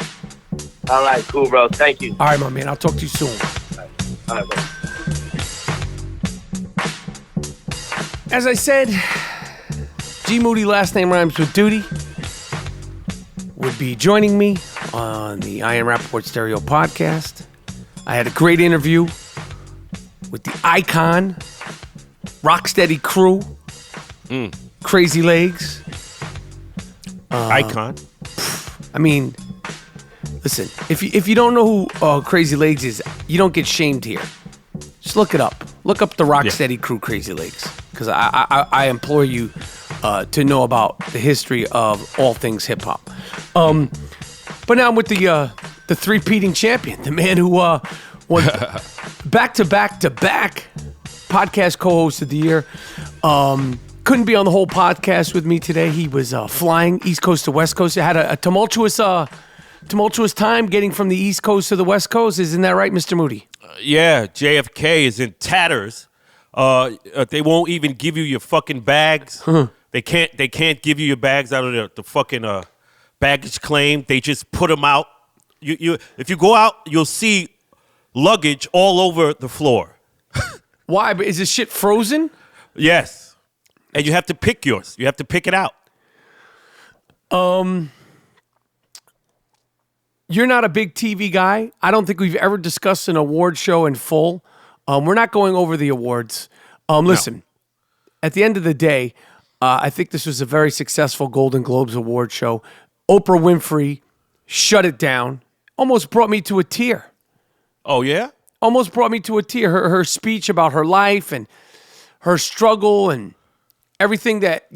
All right, cool, bro. Thank you. All right, my man. I'll talk to you soon. All right, bro. As I said, G Moody, last name rhymes with duty, would be joining me on the I Am Rapaport Stereo podcast. I had a great interview with the icon Rocksteady Crew, Crazy Legs. Icon. I mean, listen, if you don't know who Crazy Legs is, you don't get shamed here. Just look it up. Look up the Rocksteady Crew, Crazy Legs, because I implore you to know about the history of all things hip hop. But now I'm with the three-peating champion, the man who won back-to-back podcast co-host of the year. Couldn't be on the whole podcast with me today. He was flying East Coast to West Coast. Had a tumultuous time getting from the East Coast to the West Coast. Isn't that right, Mr. Moody? Yeah, JFK is in tatters. They won't even give you your fucking bags. They can't give you your bags out of the fucking baggage claim. They just put them out. If you go out, you'll see luggage all over the floor. Why? But is this shit frozen? Yes. And you have to pick yours. You have to pick it out. You're not a big TV guy. I don't think we've ever discussed an award show in full. We're not going over the awards. Listen, at the end of the day, I think this was a very successful Golden Globes award show. Oprah Winfrey shut it down. Almost brought me to a tear. Oh, yeah? Almost brought me to a tear. Her speech about her life and her struggle and everything that,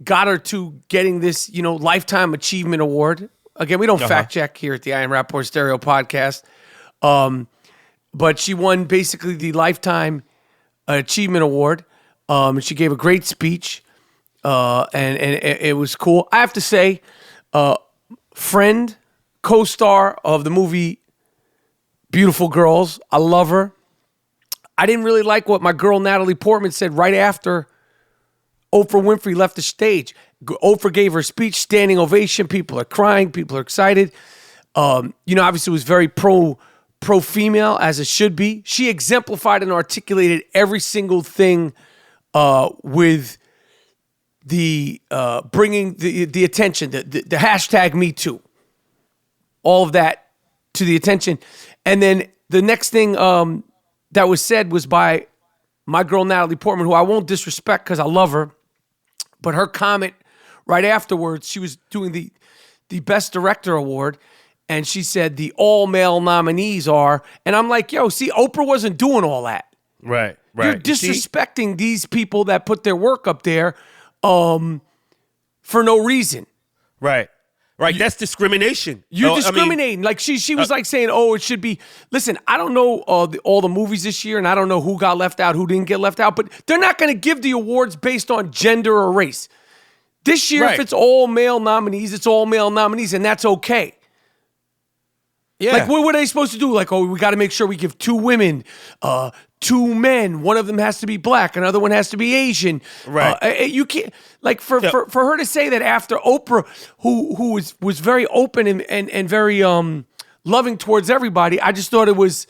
got her to getting this, Lifetime Achievement Award. Again, we don't fact check here at the I Am Rapaport Stereo podcast. But she won basically the Lifetime Achievement Award. And she gave a great speech. And it was cool. I have to say, friend, co-star of the movie Beautiful Girls. I love her. I didn't really like what my girl Natalie Portman said right after Oprah Winfrey left the stage. Oprah gave her speech, standing ovation. People are crying. People are excited. Obviously it was very pro-female, as it should be. She exemplified and articulated every single thing with the bringing the attention, the hashtag Me Too. All of that to the attention. And then the next thing that was said was by my girl Natalie Portman, who I won't disrespect because I love her. But her comment right afterwards, she was doing the Best Director Award, and she said the all-male nominees are, and I'm like, yo, see, Oprah wasn't doing all that. Right. You're disrespecting these people that put their work up there for no reason. Right. That's discrimination. You're discriminating. She was like saying, oh, it should be. Listen, I don't know all the movies this year, and I don't know who got left out, who didn't get left out, but they're not going to give the awards based on gender or race. This year, if it's all male nominees, it's all male nominees, and that's okay. Yeah. Like, what were they supposed to do? Like, oh, we got to make sure we give 2 women, 2 men. One of them has to be black. Another one has to be Asian. Right. You can't, like, for her to say that after Oprah, who was very open and very loving towards everybody, I just thought it was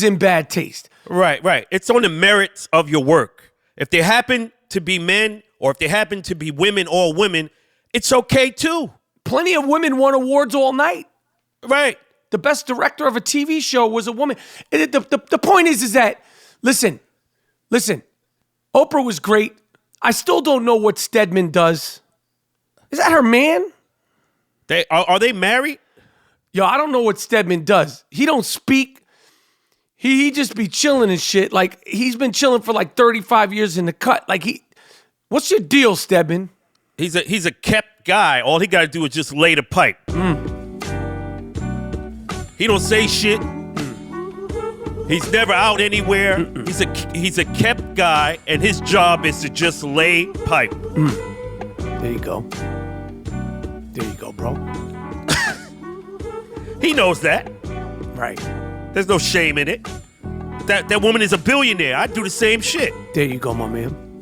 in bad taste. Right. It's on the merits of your work. If they happen to be men or if they happen to be women, all women, it's okay too. Plenty of women won awards all night. Right. The best director of a TV show was a woman. The point is that, listen, Oprah was great. I still don't know what Stedman does. Is that her man? Are they married? Yo, I don't know what Stedman does. He don't speak. He just be chilling and shit. Like, he's been chilling for like 35 years in the cut. Like, what's your deal, Stedman? He's a kept guy. All he got to do is just lay the pipe. He don't say shit. He's never out anywhere. He's a kept guy, and his job is to just lay pipe. There you go. There you go, bro. He knows that. Right. There's no shame in it. That woman is a billionaire. I'd do the same shit. There you go, my man.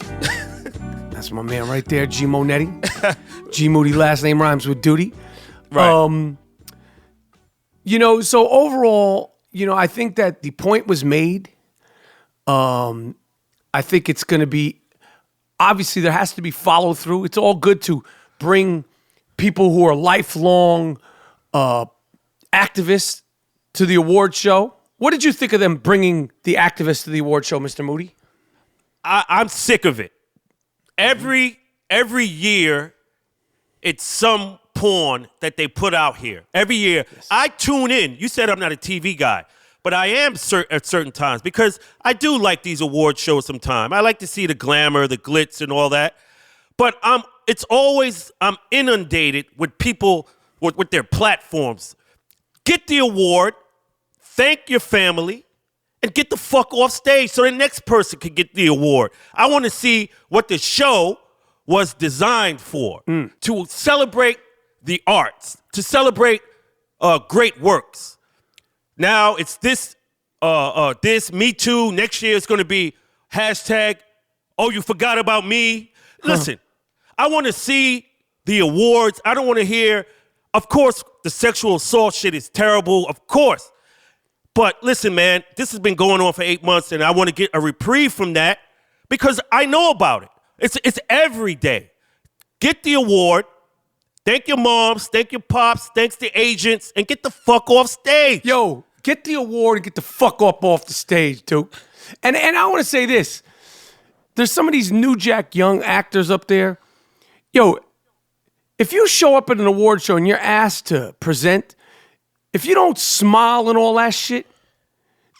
That's my man right there, G Monetti. G Moody, last name rhymes with duty. Right. So overall, I think that the point was made. I think it's going to be, obviously there has to be follow through. It's all good to bring people who are lifelong activists to the award show. What did you think of them bringing the activists to the award show, Mr. Moody? I'm sick of it. Every year, it's some porn that they put out here. Every year, I tune in. You said I'm not a TV guy, but I am at certain times because I do like these award shows sometimes. I like to see the glamour, the glitz, and all that. But I'm inundated with people with their platforms. Get the award, thank your family, and get the fuck off stage so the next person can get the award. I want to see what the show was designed for, to celebrate the arts, to celebrate great works. Now it's this Me Too. Next year it's going to be hashtag, oh, you forgot about me. Listen, I want to see the awards. I don't want to hear, of course, the sexual assault shit is terrible, of course. But listen, man, this has been going on for 8 months, and I want to get a reprieve from that because I know about it. It's every day. Get the award. Thank your moms. Thank your pops. Thanks the agents. And get the fuck off stage. Yo, get the award and get the fuck up off the stage, dude. And I want to say this. There's some of these new jack young actors up there. Yo, if you show up at an award show and you're asked to present, if you don't smile and all that shit,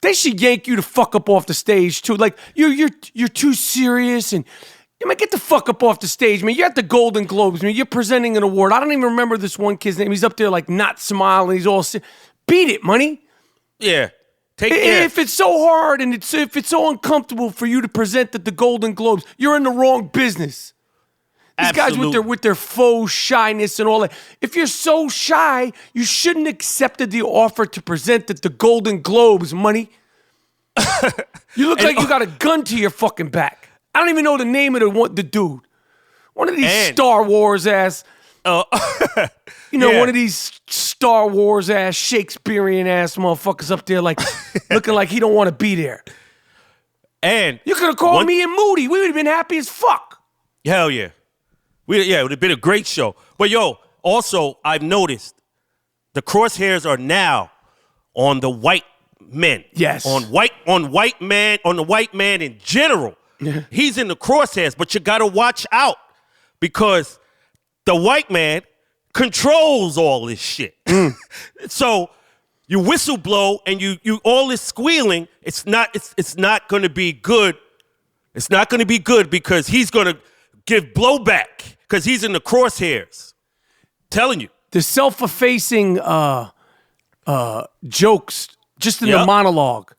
they should yank you the fuck up off the stage too. Like you're too serious and man, get the fuck up off the stage, man. You're at the Golden Globes, man. You're presenting an award. I don't even remember this one kid's name. He's up there like not smiling. He's all beat it, money. Yeah. If it's so hard and if it's so uncomfortable for you to present at the Golden Globes, you're in the wrong business. These guys with their faux shyness and all that. If you're so shy, you shouldn't have accepted the offer to present at the Golden Globes, money. You look like you got a gun to your fucking back. I don't even know the name of the dude. One of these Star Wars ass, one of these Star Wars ass, Shakespearean ass motherfuckers up there, like looking like he don't want to be there. And you could have called me and Moody. We would have been happy as fuck. Hell yeah. It would have been a great show. But yo, also I've noticed the crosshairs are now on the white men. Yes. On the white man in general. He's in the crosshairs, but you gotta watch out because the white man controls all this shit. So you whistle blow and you all this squealing, it's not gonna be good. It's not gonna be good because he's gonna give blowback because he's in the crosshairs. Telling you. The self-effacing jokes just in the monologue.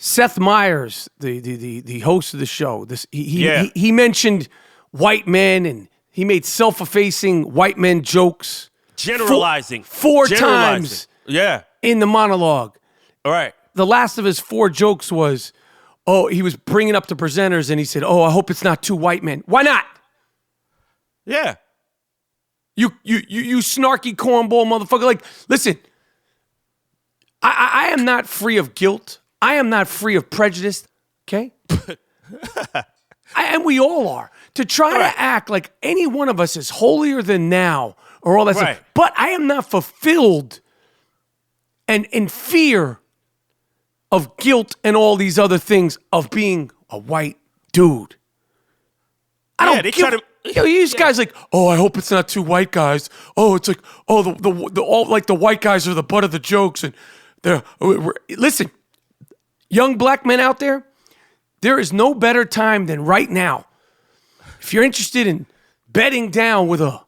Seth Meyers, the host of the show, he mentioned white men and he made self-effacing white men jokes. Generalizing. Four times in the monologue. All right. The last of his 4 jokes was, he was bringing up the presenters and he said, I hope it's not 2 white men. Why not? Yeah. You snarky cornball motherfucker. Like, listen, I am not free of guilt. I am not free of prejudice, okay? And we all are. To try to act like any one of us is holier than thou or all that stuff. But I am not fulfilled and in fear of guilt and all these other things of being a white dude. I don't give these guys like, I hope it's not 2 white guys. It's like, the white guys are the butt of the jokes and listen. Young black men out there, there is no better time than right now. If you're interested in bedding down with a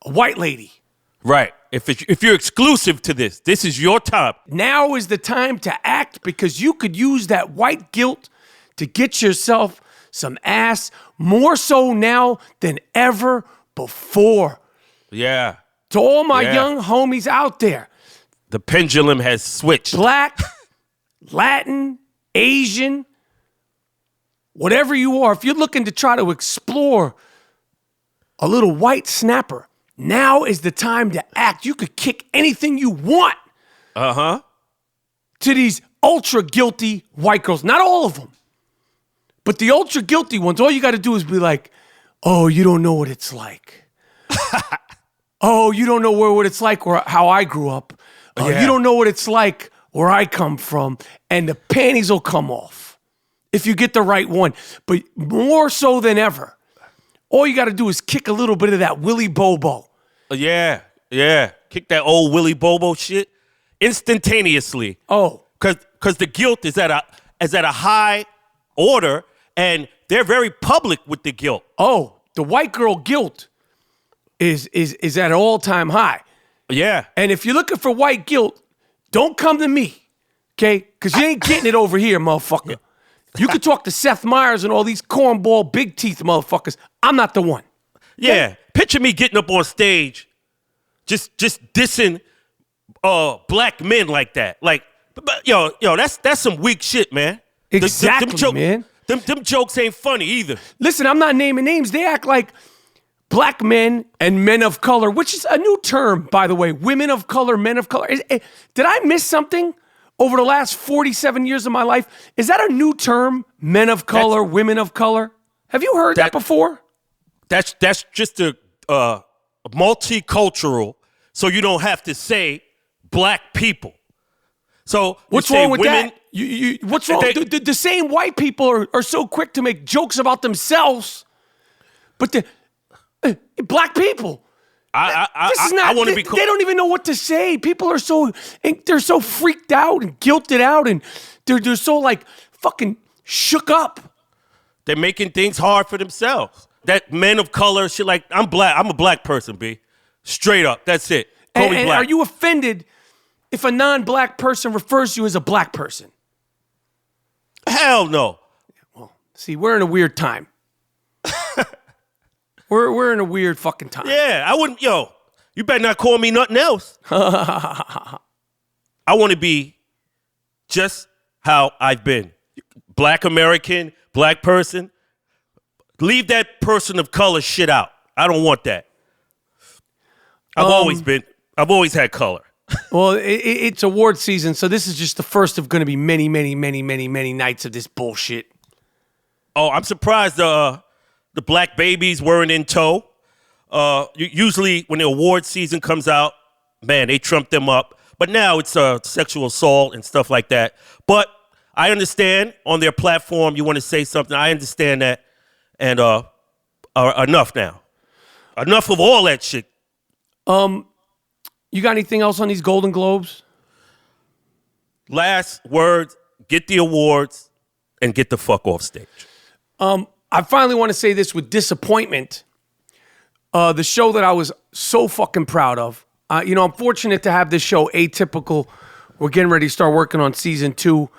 white lady. Right. If you're exclusive to this is your time. Now is the time to act because you could use that white guilt to get yourself some ass more so now than ever before. Yeah. To all my young homies out there. The pendulum has switched. Black, Latin, Asian, whatever you are, if you're looking to try to explore a little white snapper, now is the time to act. You could kick anything you want to these ultra guilty white girls. Not all of them, but the ultra guilty ones. All you got to do is be like, you don't know what it's like. You don't know what it's like or how I grew up. You don't know what it's like where I come from, and the panties will come off. if you get the right one. But more so than ever, all you got to do is kick a little bit of that Willy Bobo. Yeah. Kick that old Willy Bobo shit instantaneously. Oh. Because the guilt is at a high order, and they're very public with the guilt. Oh, the white girl guilt is at an all-time high. Yeah. And if you're looking for white guilt, don't come to me, okay? Because you ain't getting it over here, motherfucker. You can talk to Seth Meyers and all these cornball big teeth motherfuckers. I'm not the one. Yeah. Picture me getting up on stage just dissing black men like that. Like, yo, that's some weak shit, man. Exactly, man. Them jokes ain't funny either. Listen, I'm not naming names. They act like black men and men of color, which is a new term, by the way. Women of color, men of color. Did I miss something over the last 47 years of my life? Is that a new term? Men of color, women of color? Have you heard that before? That's just a multicultural, so you don't have to say black people. So what's wrong with women, that? What's wrong? The same white people are so quick to make jokes about themselves, but the black people. I want to be cool. They don't even know what to say. People are they're so freaked out and guilted out, and they're so like fucking shook up. They're making things hard for themselves. That men of color shit, like I'm black. I'm a black person, B. Straight up. That's it. Call me black. Are you offended if a non-black person refers to you as a black person? Hell no. Well, see, we're in a weird time. we're in a weird fucking time. Yeah, I wouldn't. Yo, you better not call me nothing else. I want to be just how I've been. Black American, black person. Leave that person of color shit out. I don't want that. I've always had color. Well, it's award season, so this is just the first of going to be many, many, many, many, many nights of this bullshit. Oh, I'm surprised the black babies weren't in tow. Usually when the award season comes out, man, they trump them up. But now it's sexual assault and stuff like that. But I understand on their platform you want to say something. I understand that. And enough now. Enough of all that shit. You got anything else on these Golden Globes? Last words, get the awards and get the fuck off stage. I finally want to say this with disappointment. The show that I was so fucking proud of. I'm fortunate to have this show, Atypical. We're getting ready to start working on season 2,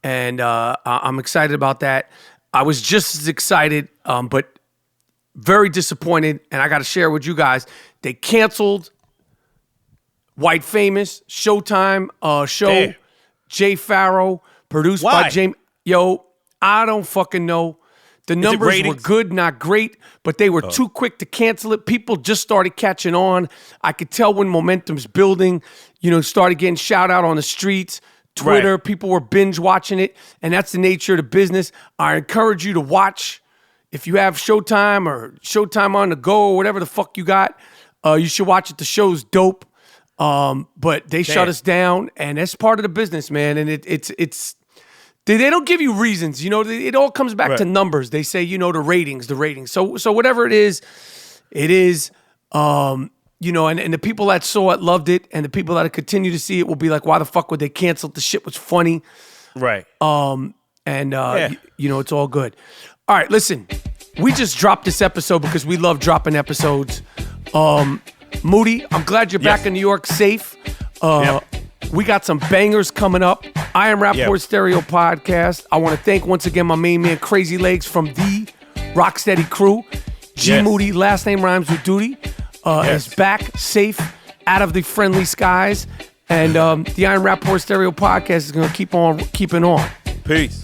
and I'm excited about that. I was just as excited, but very disappointed, and I got to share with you guys. They canceled White Famous, Showtime show. Damn. Jay Farrow, produced by James. Yo, I don't fucking know. The numbers were good, not great, but they were too quick to cancel it. People just started catching on. I could tell when momentum's building, started getting shout out on the streets. Twitter, right. People were binge watching it, and that's the nature of the business. I encourage you to watch. If you have Showtime or Showtime on the go or whatever the fuck you got, you should watch it. The show's dope. But they shut us down, and that's part of the business, man. And it's they don't give you reasons, it all comes back to numbers. They say, the ratings. So whatever it is, and the people that saw it loved it, and the people that continue to see it will be like, why the fuck would they cancel it? The shit was funny. Right. It's all good. All right, listen, we just dropped this episode because we love dropping episodes. Moody, I'm glad you're back in New York safe. We got some bangers coming up. I am Rapaport Stereo Podcast. I want to thank once again my main man, Crazy Legs from the Rocksteady crew. G Moody, last name rhymes with duty, is back safe out of the friendly skies. And the I am Rapaport Stereo Podcast is going to keep on keeping on. Peace.